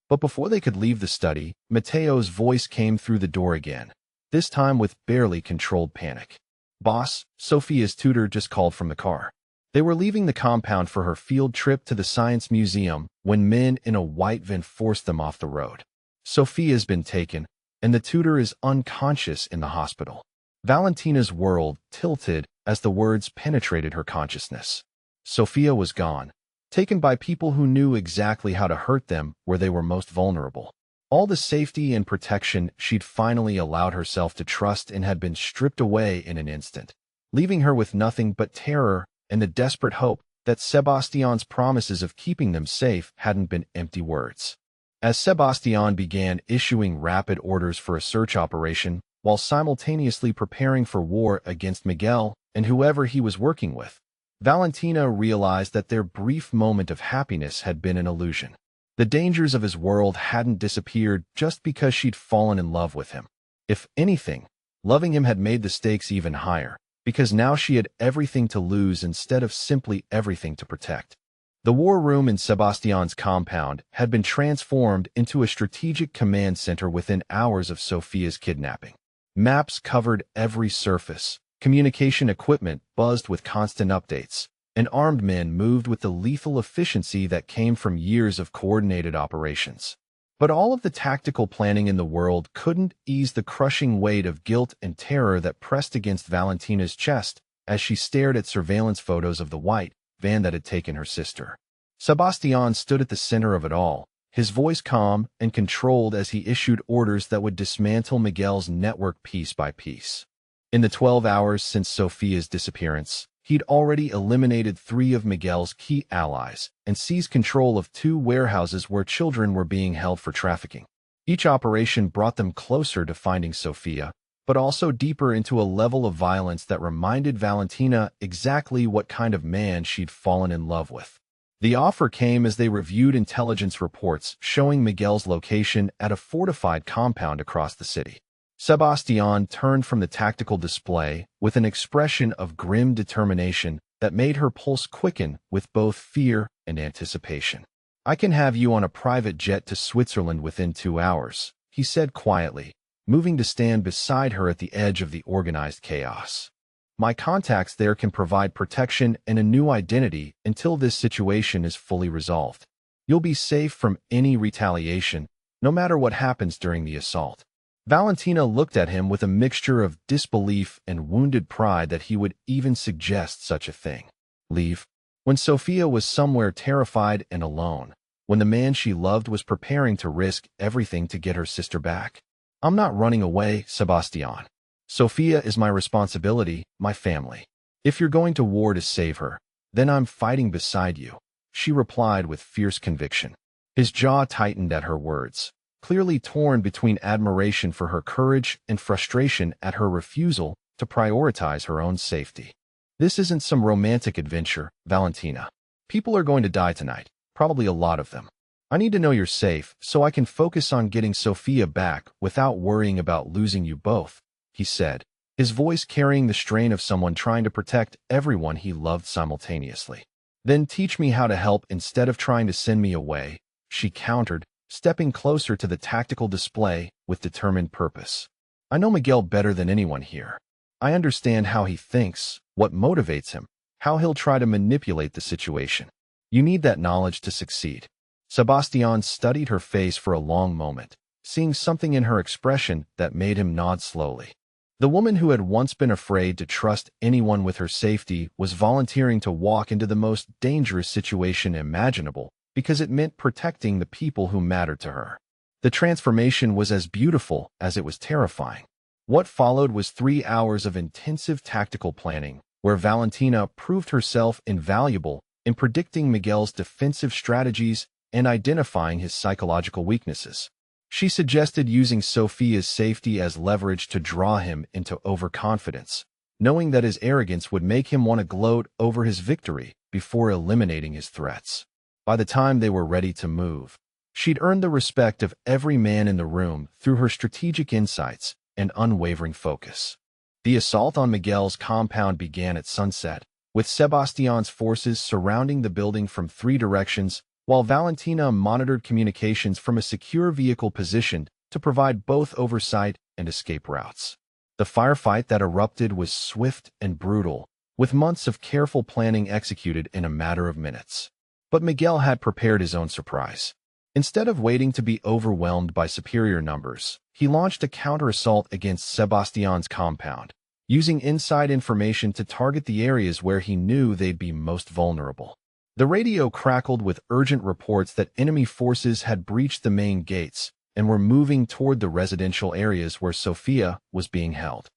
Speaker 1: But before they could leave the study, Mateo's voice came through the door again, this time with barely controlled panic. "Boss, Sophia's tutor just called from the car. They were leaving the compound for her field trip to the science museum when men in a white van forced them off the road. Sophia's been taken, and the tutor is unconscious in the hospital." Valentina's world tilted as the words penetrated her consciousness. Sophia was gone, taken by people who knew exactly how to hurt them where they were most vulnerable. All the safety and protection she'd finally allowed herself to trust in had been stripped away in an instant, leaving her with nothing but terror and the desperate hope that Sebastian's promises of keeping them safe hadn't been empty words. As Sebastian began issuing rapid orders for a search operation while simultaneously preparing for war against Miguel and whoever he was working with, Valentina realized that their brief moment of happiness had been an illusion. The dangers of his world hadn't disappeared just because she'd fallen in love with him. If anything, loving him had made the stakes even higher, because now she had everything to lose instead of simply everything to protect. The war room in Sebastian's compound had been transformed into a strategic command center within hours of Sophia's kidnapping. Maps covered every surface, communication equipment buzzed with constant updates, and armed men moved with the lethal efficiency that came from years of coordinated operations. But all of the tactical planning in the world couldn't ease the crushing weight of guilt and terror that pressed against Valentina's chest as she stared at surveillance photos of the white van that had taken her sister. Sebastian stood at the center of it all, his voice calm and controlled as he issued orders that would dismantle Miguel's network piece by piece. In the 12 hours since Sofia's disappearance, he'd already eliminated 3 of Miguel's key allies and seized control of 2 warehouses where children were being held for trafficking. Each operation brought them closer to finding Sofia, but also deeper into a level of violence that reminded Valentina exactly what kind of man she'd fallen in love with. The offer came as they reviewed intelligence reports showing Miguel's location at a fortified compound across the city. Sebastian turned from the tactical display with an expression of grim determination that made her pulse quicken with both fear and anticipation. "I can have you on a private jet to Switzerland within 2 hours," he said quietly, moving to stand beside her at the edge of the organized chaos. "My contacts there can provide protection and a new identity until this situation is fully resolved. You'll be safe from any retaliation, no matter what happens during the assault." Valentina looked at him with a mixture of disbelief and wounded pride that he would even suggest such a thing. Leave? When Sofia was somewhere terrified and alone, when the man she loved was preparing to risk everything to get her sister back. "I'm not running away, Sebastian. Sofia is my responsibility, my family. If you're going to war to save her, then I'm fighting beside you," she replied with fierce conviction. His jaw tightened at her words, clearly torn between admiration for her courage and frustration at her refusal to prioritize her own safety. "This isn't some romantic adventure, Valentina. People are going to die tonight, probably a lot of them. I need to know you're safe so I can focus on getting Sofia back without worrying about losing you both," he said, his voice carrying the strain of someone trying to protect everyone he loved simultaneously. "Then teach me how to help instead of trying to send me away," she countered, stepping closer to the tactical display with determined purpose. "I know Miguel better than anyone here. I understand how he thinks, what motivates him, how he'll try to manipulate the situation. You need that knowledge to succeed." Sebastian studied her face for a long moment, seeing something in her expression that made him nod slowly. The woman who had once been afraid to trust anyone with her safety was volunteering to walk into the most dangerous situation imaginable because it meant protecting the people who mattered to her. The transformation was as beautiful as it was terrifying. What followed was 3 hours of intensive tactical planning, where Valentina proved herself invaluable in predicting Miguel's defensive strategies and identifying his psychological weaknesses. She suggested using Sofia's safety as leverage to draw him into overconfidence, knowing that his arrogance would make him want to gloat over his victory before eliminating his threats. By the time they were ready to move, she'd earned the respect of every man in the room through her strategic insights and unwavering focus. The assault on Miguel's compound began at sunset, with Sebastian's forces surrounding the building from 3 directions, while Valentina monitored communications from a secure vehicle positioned to provide both oversight and escape routes. The firefight that erupted was swift and brutal, with months of careful planning executed in a matter of minutes. But Miguel had prepared his own surprise. Instead of waiting to be overwhelmed by superior numbers, he launched a counter-assault against Sebastian's compound, using inside information to target the areas where he knew they'd be most vulnerable. The radio crackled with urgent reports that enemy forces had breached the main gates and were moving toward the residential areas where Sofia was being held.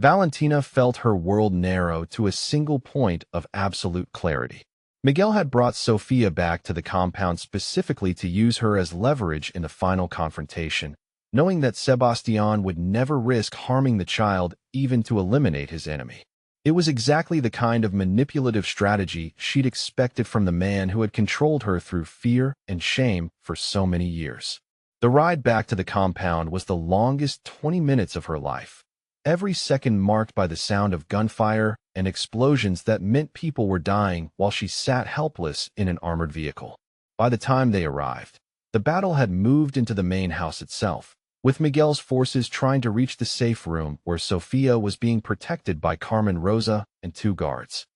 Speaker 1: Valentina felt her world narrow to a single point of absolute clarity. Miguel had brought Sofia back to the compound specifically to use her as leverage in the final confrontation, knowing that Sebastian would never risk harming the child even to eliminate his enemy. It was exactly the kind of manipulative strategy she'd expected from the man who had controlled her through fear and shame for so many years. The ride back to the compound was the longest 20 minutes of her life, every second marked by the sound of gunfire and explosions that meant people were dying while she sat helpless in an armored vehicle. By the time they arrived, the battle had moved into the main house itself, with Miguel's forces trying to reach the safe room where Sofia was being protected by Carmen Rosa and 2 guards.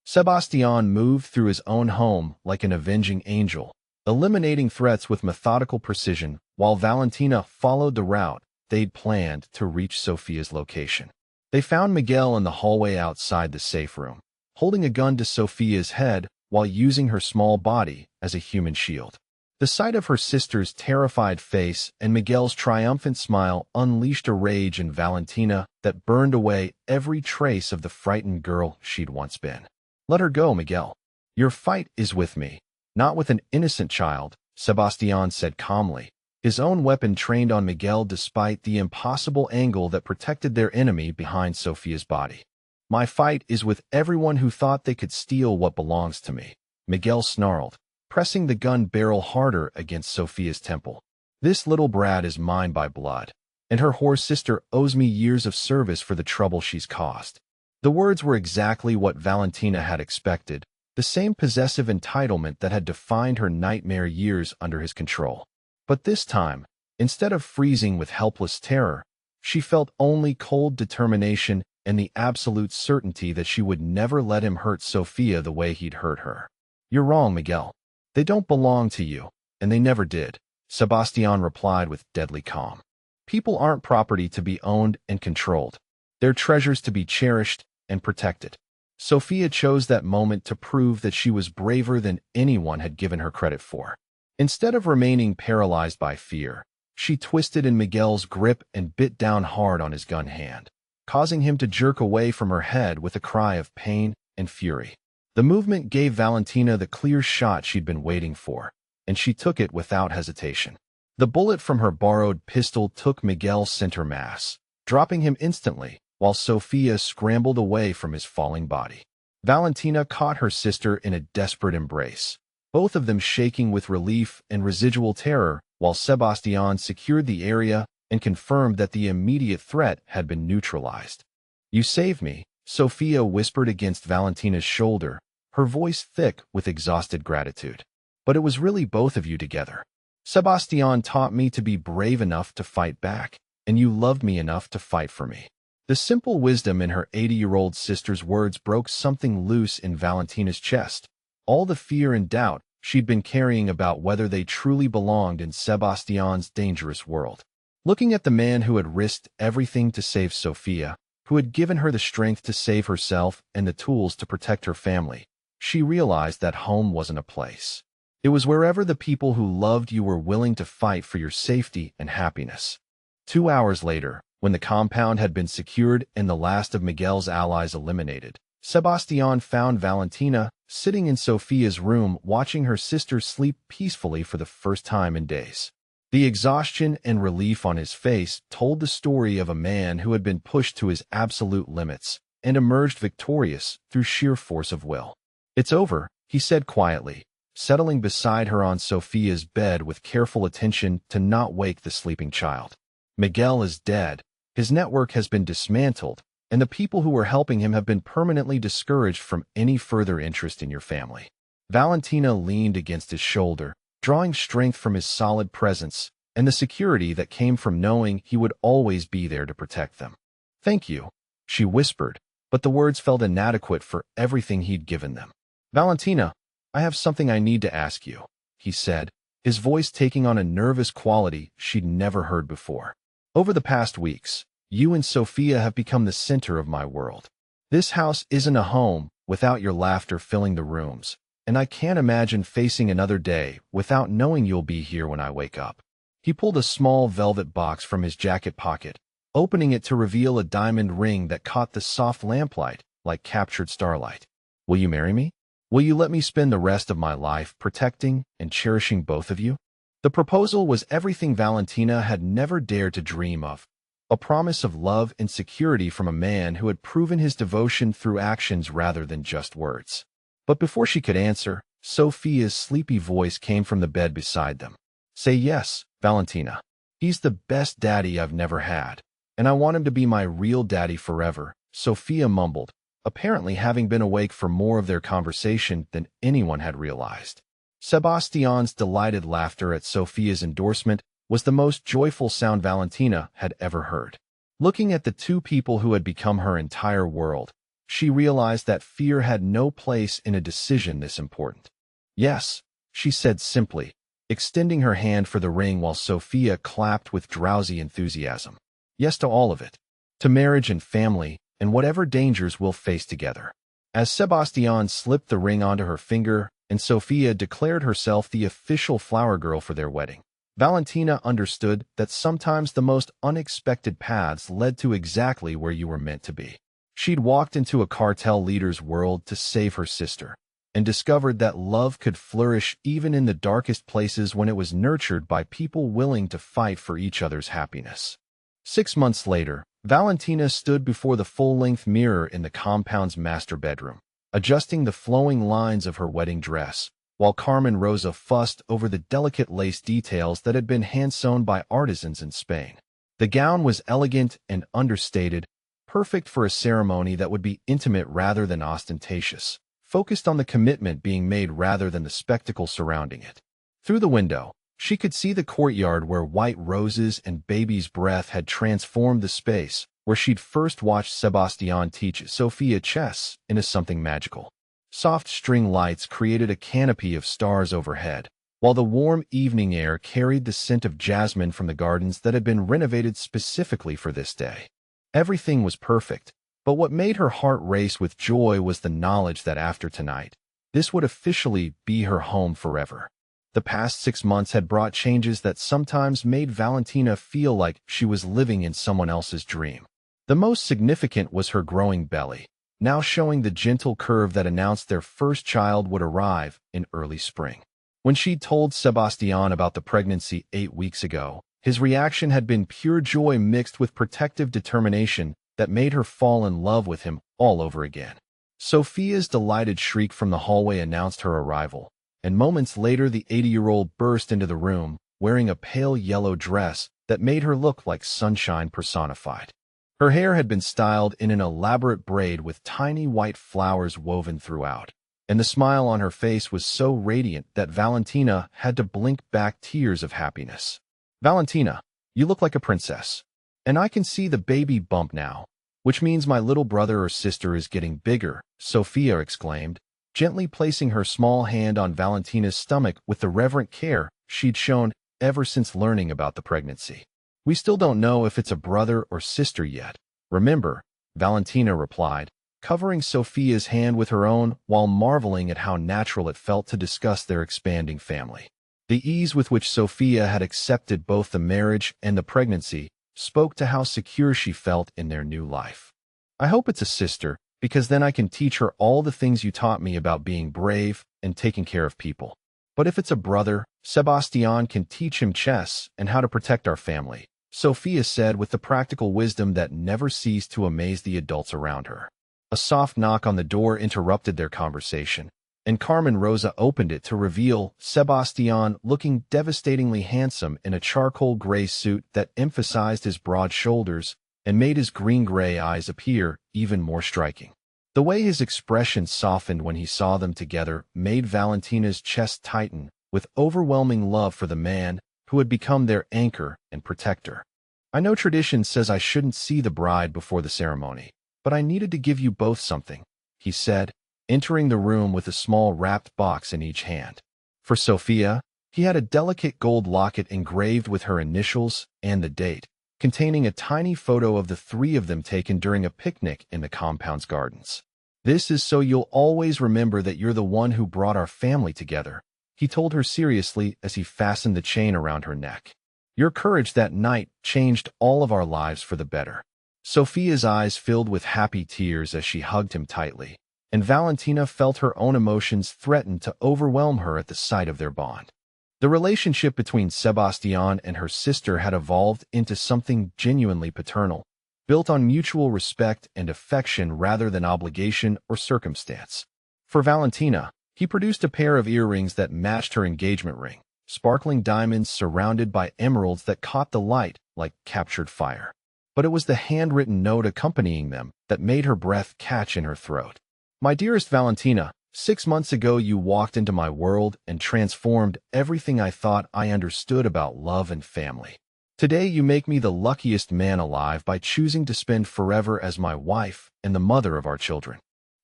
Speaker 1: Sebastian moved through his own home like an avenging angel, eliminating threats with methodical precision, while Valentina followed the route they'd planned to reach Sophia's location. They found Miguel in the hallway outside the safe room, holding a gun to Sophia's head while using her small body as a human shield. The sight of her sister's terrified face and Miguel's triumphant smile unleashed a rage in Valentina that burned away every trace of the frightened girl she'd once been. "Let her go, Miguel. Your fight is with me, not with an innocent child," Sebastian said calmly, his own weapon trained on Miguel despite the impossible angle that protected their enemy behind Sophia's body. "My fight is with everyone who thought they could steal what belongs to me," Miguel snarled, pressing the gun barrel harder against Sophia's temple. "This little brat is mine by blood, and her whore sister owes me years of service for the trouble she's caused." The words were exactly what Valentina had expected, the same possessive entitlement that had defined her nightmare years under his control. But this time, instead of freezing with helpless terror, she felt only cold determination and the absolute certainty that she would never let him hurt Sophia the way he'd hurt her. "You're wrong, Miguel. They don't belong to you, and they never did," Sebastian replied with deadly calm. "People aren't property to be owned and controlled. They're treasures to be cherished and protected." Sophia chose that moment to prove that she was braver than anyone had given her credit for. Instead of remaining paralyzed by fear, she twisted in Miguel's grip and bit down hard on his gun hand, causing him to jerk away from her head with a cry of pain and fury. The movement gave Valentina the clear shot she'd been waiting for, and she took it without hesitation. The bullet from her borrowed pistol took Miguel's center mass, dropping him instantly, while Sophia scrambled away from his falling body. Valentina caught her sister in a desperate embrace, both of them shaking with relief and residual terror, while Sebastian secured the area and confirmed that the immediate threat had been neutralized. "You saved me," Sophia whispered against Valentina's shoulder, her voice thick with exhausted gratitude. "But it was really both of you together. Sebastian taught me to be brave enough to fight back, and you loved me enough to fight for me." The simple wisdom in her 80-year-old sister's words broke something loose in Valentina's chest, all the fear and doubt she'd been carrying about whether they truly belonged in Sebastian's dangerous world. Looking at the man who had risked everything to save Sophia, who had given her the strength to save herself and the tools to protect her family, she realized that home wasn't a place. It was wherever the people who loved you were willing to fight for your safety and happiness. 2 hours later, when the compound had been secured and the last of Miguel's allies eliminated, Sebastian found Valentina sitting in Sophia's room watching her sister sleep peacefully for the first time in days. The exhaustion and relief on his face told the story of a man who had been pushed to his absolute limits and emerged victorious through sheer force of will. "It's over," he said quietly, settling beside her on Sophia's bed with careful attention to not wake the sleeping child. "Miguel is dead. His network has been dismantled, and the people who were helping him have been permanently discouraged from any further interest in your family." Valentina leaned against his shoulder, drawing strength from his solid presence and the security that came from knowing he would always be there to protect them. "Thank you," she whispered, but the words felt inadequate for everything he'd given them. "Valentina, I have something I need to ask you," he said, his voice taking on a nervous quality she'd never heard before. "Over the past weeks, you and Sophia have become the center of my world. This house isn't a home without your laughter filling the rooms, and I can't imagine facing another day without knowing you'll be here when I wake up." He pulled a small velvet box from his jacket pocket, opening it to reveal a diamond ring that caught the soft lamplight like captured starlight. "Will you marry me? Will you let me spend the rest of my life protecting and cherishing both of you?" The proposal was everything Valentina had never dared to dream of, a promise of love and security from a man who had proven his devotion through actions rather than just words. But before she could answer, Sophia's sleepy voice came from the bed beside them. "Say yes, Valentina. He's the best daddy I've never had, and I want him to be my real daddy forever," Sophia mumbled, apparently having been awake for more of their conversation than anyone had realized. Sebastian's delighted laughter at Sophia's endorsement was the most joyful sound Valentina had ever heard. Looking at the two people who had become her entire world, she realized that fear had no place in a decision this important. "Yes," she said simply, extending her hand for the ring while Sophia clapped with drowsy enthusiasm. "Yes to all of it. To marriage and family, and whatever dangers we'll face together." As Sebastian slipped the ring onto her finger and Sophia declared herself the official flower girl for their wedding, Valentina understood that sometimes the most unexpected paths led to exactly where you were meant to be. She'd walked into a cartel leader's world to save her sister, and discovered that love could flourish even in the darkest places when it was nurtured by people willing to fight for each other's happiness. 6 months later, Valentina stood before the full-length mirror in the compound's master bedroom, adjusting the flowing lines of her wedding dress, while Carmen Rosa fussed over the delicate lace details that had been hand-sewn by artisans in Spain. The gown was elegant and understated, perfect for a ceremony that would be intimate rather than ostentatious, focused on the commitment being made rather than the spectacle surrounding it. Through the window, she could see the courtyard where white roses and baby's breath had transformed the space where she'd first watched Sebastian teach Sophia chess into something magical. Soft string lights created a canopy of stars overhead, while the warm evening air carried the scent of jasmine from the gardens that had been renovated specifically for this day. Everything was perfect, but what made her heart race with joy was the knowledge that after tonight, this would officially be her home forever. The past 6 months had brought changes that sometimes made Valentina feel like she was living in someone else's dream. The most significant was her growing belly, now showing the gentle curve that announced their first child would arrive in early spring. When she'd told Sebastian about the pregnancy 8 weeks ago, his reaction had been pure joy mixed with protective determination that made her fall in love with him all over again. Sophia's delighted shriek from the hallway announced her arrival, and moments later the 80-year-old burst into the room, wearing a pale yellow dress that made her look like sunshine personified. Her hair had been styled in an elaborate braid with tiny white flowers woven throughout, and the smile on her face was so radiant that Valentina had to blink back tears of happiness. "Valentina, you look like a princess. And I can see the baby bump now, which means my little brother or sister is getting bigger," Sophia exclaimed, gently placing her small hand on Valentina's stomach with the reverent care she'd shown ever since learning about the pregnancy. "We still don't know if it's a brother or sister yet. Remember," Valentina replied, covering Sophia's hand with her own while marveling at how natural it felt to discuss their expanding family. The ease with which Sophia had accepted both the marriage and the pregnancy spoke to how secure she felt in their new life. "I hope it's a sister, because then I can teach her all the things you taught me about being brave and taking care of people. But if it's a brother, Sebastian can teach him chess and how to protect our family," Sophia said with the practical wisdom that never ceased to amaze the adults around her. A soft knock on the door interrupted their conversation, and Carmen Rosa opened it to reveal Sebastian looking devastatingly handsome in a charcoal gray suit that emphasized his broad shoulders and made his green-gray eyes appear even more striking. The way his expression softened when he saw them together made Valentina's chest tighten with overwhelming love for the man who had become their anchor and protector. "I know tradition says I shouldn't see the bride before the ceremony, but I needed to give you both something," he said, entering the room with a small wrapped box in each hand. For Sophia, he had a delicate gold locket engraved with her initials and the date, containing a tiny photo of the three of them taken during a picnic in the compound's gardens. "This is so you'll always remember that you're the one who brought our family together," he told her seriously as he fastened the chain around her neck. "Your courage that night changed all of our lives for the better." Sophia's eyes filled with happy tears as she hugged him tightly, and Valentina felt her own emotions threaten to overwhelm her at the sight of their bond. The relationship between Sebastian and her sister had evolved into something genuinely paternal, built on mutual respect and affection rather than obligation or circumstance. For Valentina, he produced a pair of earrings that matched her engagement ring, sparkling diamonds surrounded by emeralds that caught the light like captured fire. But it was the handwritten note accompanying them that made her breath catch in her throat. "My dearest Valentina, 6 months ago you walked into my world and transformed everything I thought I understood about love and family. Today you make me the luckiest man alive by choosing to spend forever as my wife and the mother of our children.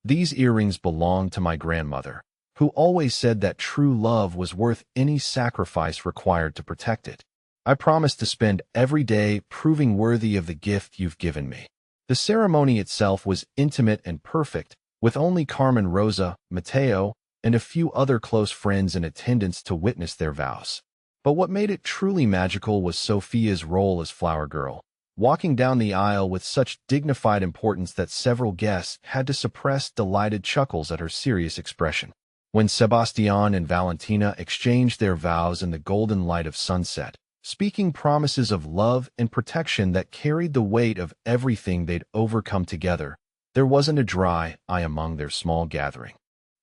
Speaker 1: These earrings belong to my grandmother, who always said that true love was worth any sacrifice required to protect it. I promise to spend every day proving worthy of the gift you've given me. The ceremony itself was intimate and perfect, with only Carmen Rosa, Mateo, and a few other close friends in attendance to witness their vows. But what made it truly magical was Sophia's role as flower girl, walking down the aisle with such dignified importance that several guests had to suppress delighted chuckles at her serious expression. When Sebastian and Valentina exchanged their vows in the golden light of sunset, speaking promises of love and protection that carried the weight of everything they'd overcome together, there wasn't a dry eye among their small gathering.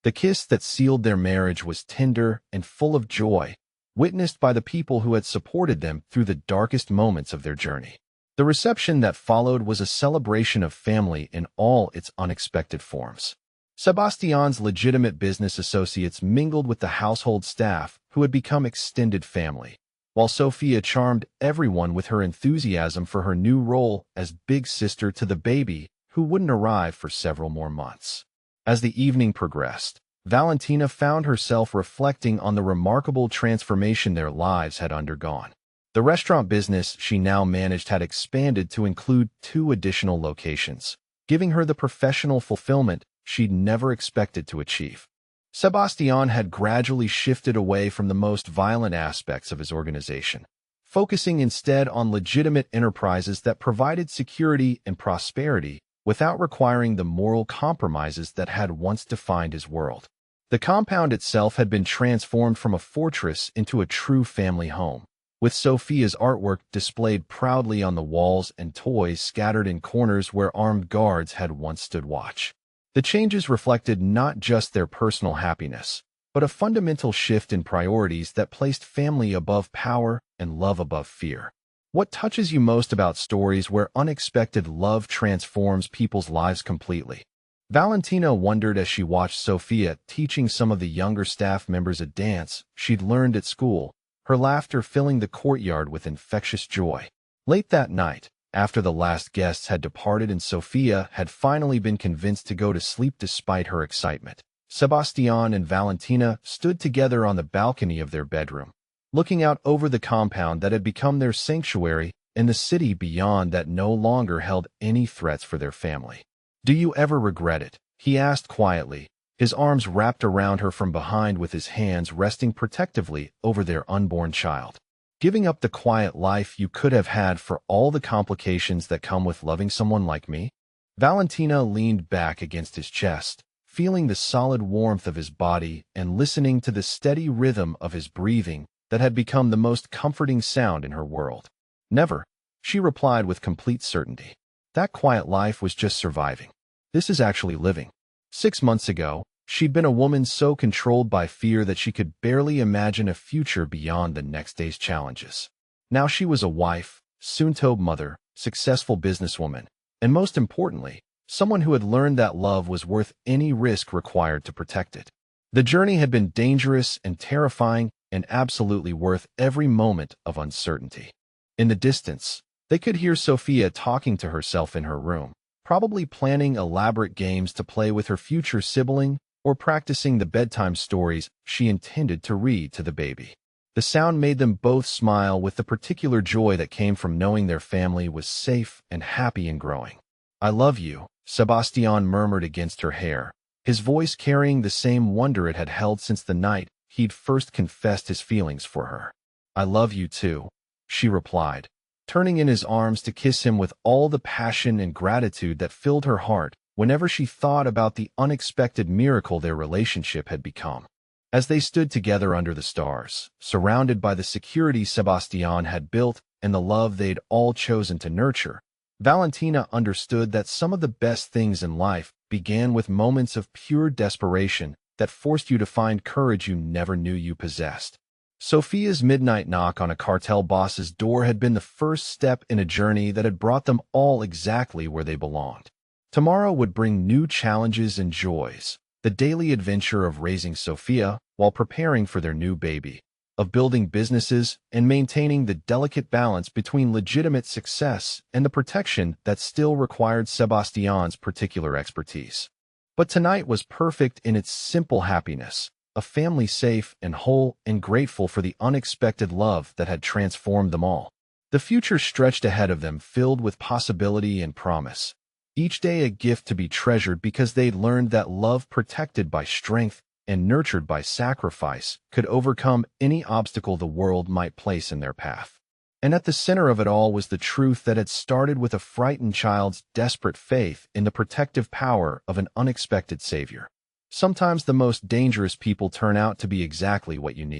Speaker 1: The kiss that sealed their marriage was tender and full of joy, witnessed by the people who had supported them through the darkest moments of their journey. The reception that followed was a celebration of family in all its unexpected forms. Sebastian's legitimate business associates mingled with the household staff who had become extended family, while Sophia charmed everyone with her enthusiasm for her new role as big sister to the baby who wouldn't arrive for several more months. As the evening progressed, Valentina found herself reflecting on the remarkable transformation their lives had undergone. The restaurant business she now managed had expanded to include 2 additional locations, giving her the professional fulfillment she'd never expected to achieve. Sebastian had gradually shifted away from the most violent aspects of his organization, focusing instead on legitimate enterprises that provided security and prosperity without requiring the moral compromises that had once defined his world. The compound itself had been transformed from a fortress into a true family home, with Sophia's artwork displayed proudly on the walls and toys scattered in corners where armed guards had once stood watch. The changes reflected not just their personal happiness, but a fundamental shift in priorities that placed family above power and love above fear. What touches you most about stories where unexpected love transforms people's lives completely? Valentina wondered as she watched Sophia teaching some of the younger staff members a dance she'd learned at school, her laughter filling the courtyard with infectious joy. Late that night, after the last guests had departed and Sophia had finally been convinced to go to sleep despite her excitement, Sebastian and Valentina stood together on the balcony of their bedroom, looking out over the compound that had become their sanctuary and the city beyond that no longer held any threats for their family. "Do you ever regret it?" he asked quietly, his arms wrapped around her from behind with his hands resting protectively over their unborn child. "Giving up the quiet life you could have had for all the complications that come with loving someone like me?" Valentina leaned back against his chest, feeling the solid warmth of his body and listening to the steady rhythm of his breathing that had become the most comforting sound in her world. "Never," she replied with complete certainty. "That quiet life was just surviving. This is actually living." 6 months ago, she'd been a woman so controlled by fear that she could barely imagine a future beyond the next day's challenges. Now she was a wife, soon-to be mother, successful businesswoman, and most importantly, someone who had learned that love was worth any risk required to protect it. The journey had been dangerous and terrifying and absolutely worth every moment of uncertainty. In the distance, they could hear Sophia talking to herself in her room, probably planning elaborate games to play with her future sibling or practicing the bedtime stories she intended to read to the baby. The sound made them both smile with the particular joy that came from knowing their family was safe and happy and growing. "I love you," Sebastian murmured against her hair, his voice carrying the same wonder it had held since the night he'd first confessed his feelings for her. "I love you too," she replied, turning in his arms to kiss him with all the passion and gratitude that filled her heart whenever she thought about the unexpected miracle their relationship had become. As they stood together under the stars, surrounded by the security Sebastian had built and the love they'd all chosen to nurture, Valentina understood that some of the best things in life began with moments of pure desperation that forced you to find courage you never knew you possessed. Sophia's midnight knock on a cartel boss's door had been the first step in a journey that had brought them all exactly where they belonged. Tomorrow would bring new challenges and joys, the daily adventure of raising Sophia while preparing for their new baby, of building businesses and maintaining the delicate balance between legitimate success and the protection that still required Sebastian's particular expertise. But tonight was perfect in its simple happiness, a family safe and whole and grateful for the unexpected love that had transformed them all. The future stretched ahead of them, filled with possibility and promise. Each day a gift to be treasured because they'd learned that love protected by strength and nurtured by sacrifice could overcome any obstacle the world might place in their path. And at the center of it all was the truth that had started with a frightened child's desperate faith in the protective power of an unexpected savior. Sometimes the most dangerous people turn out to be exactly what you need.